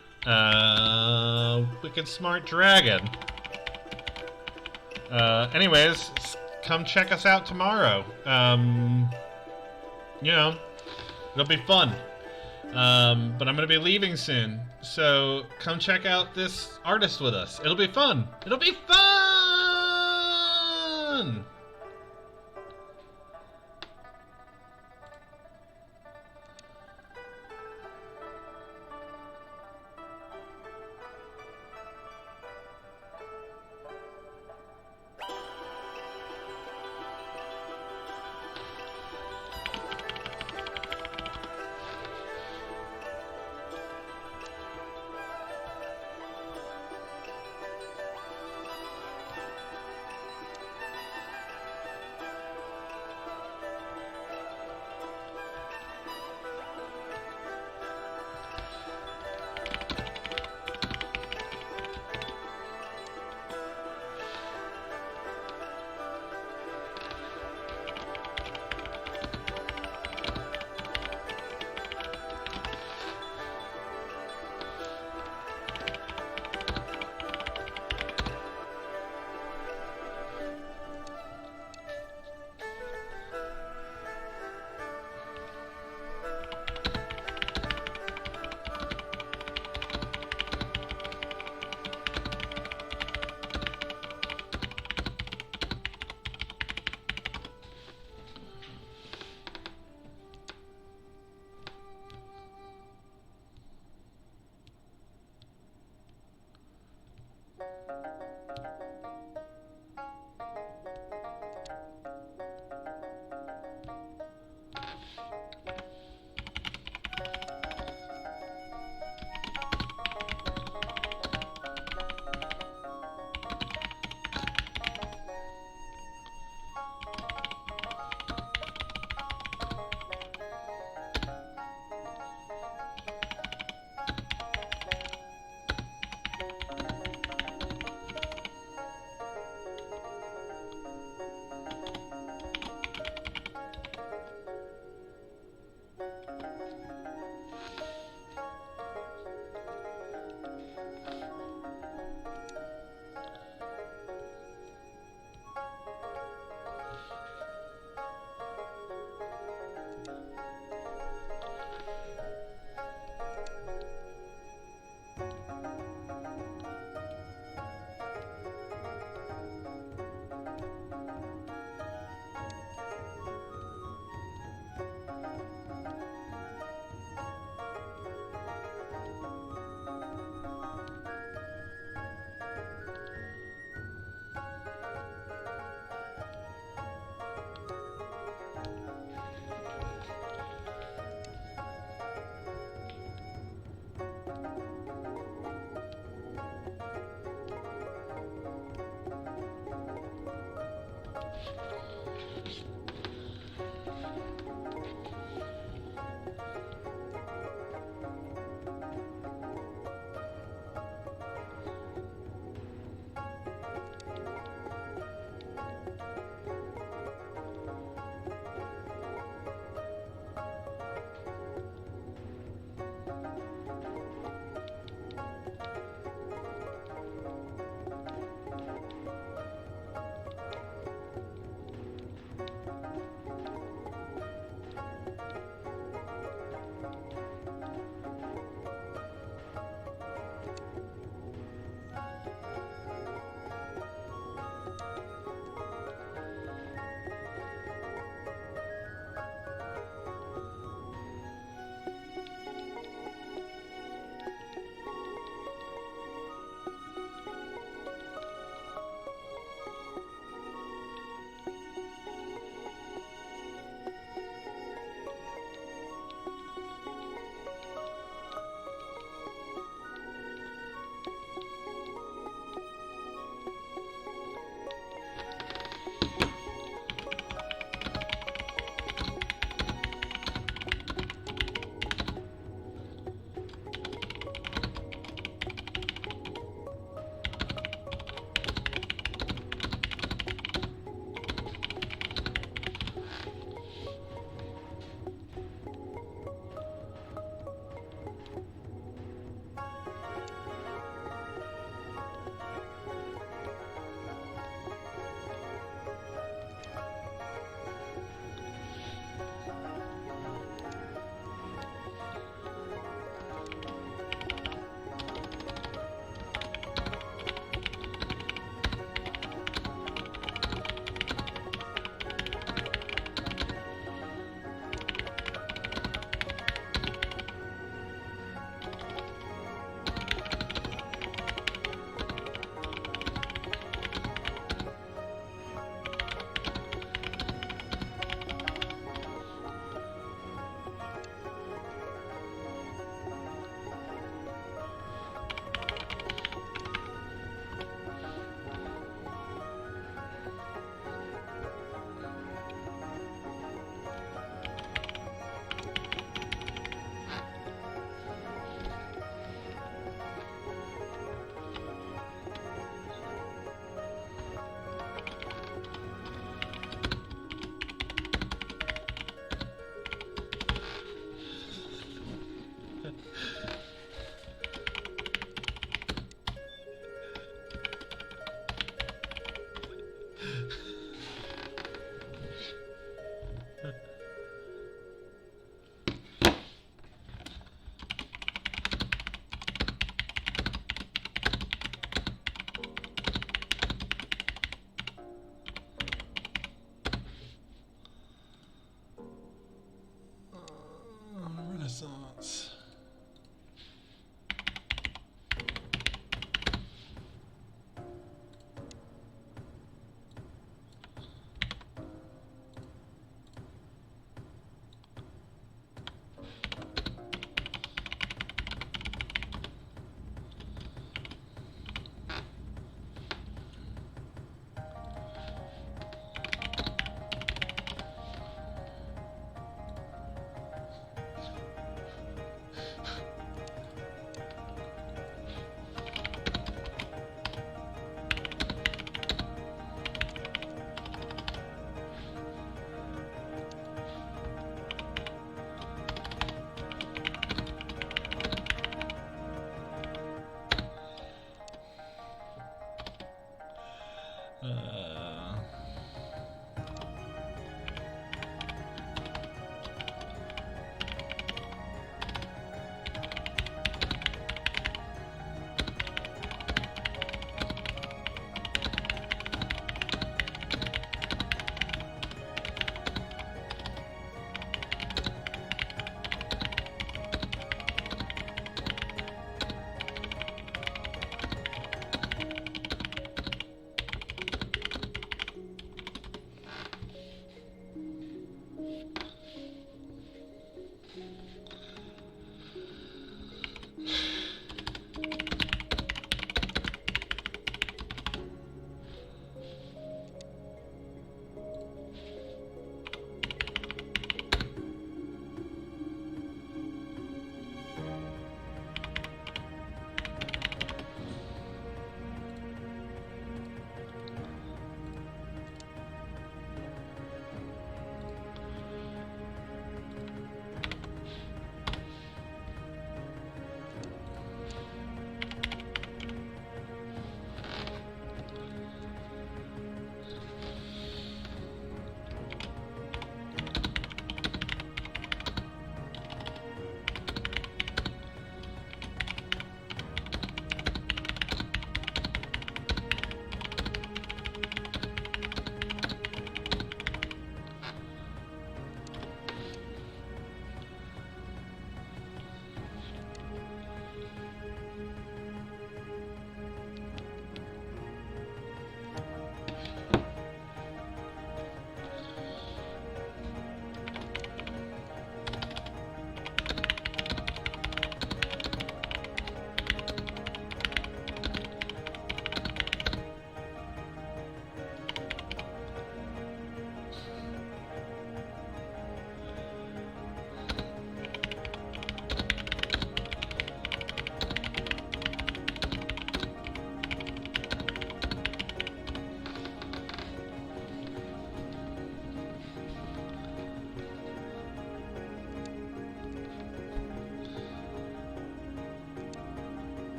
Wicked Smart Dragon. Anyways, come check us out tomorrow. You know, it'll be fun. But I'm going to be leaving soon. So come check out this artist with us. It'll be fun. It'll be fun!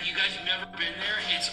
you guys have never been there, it's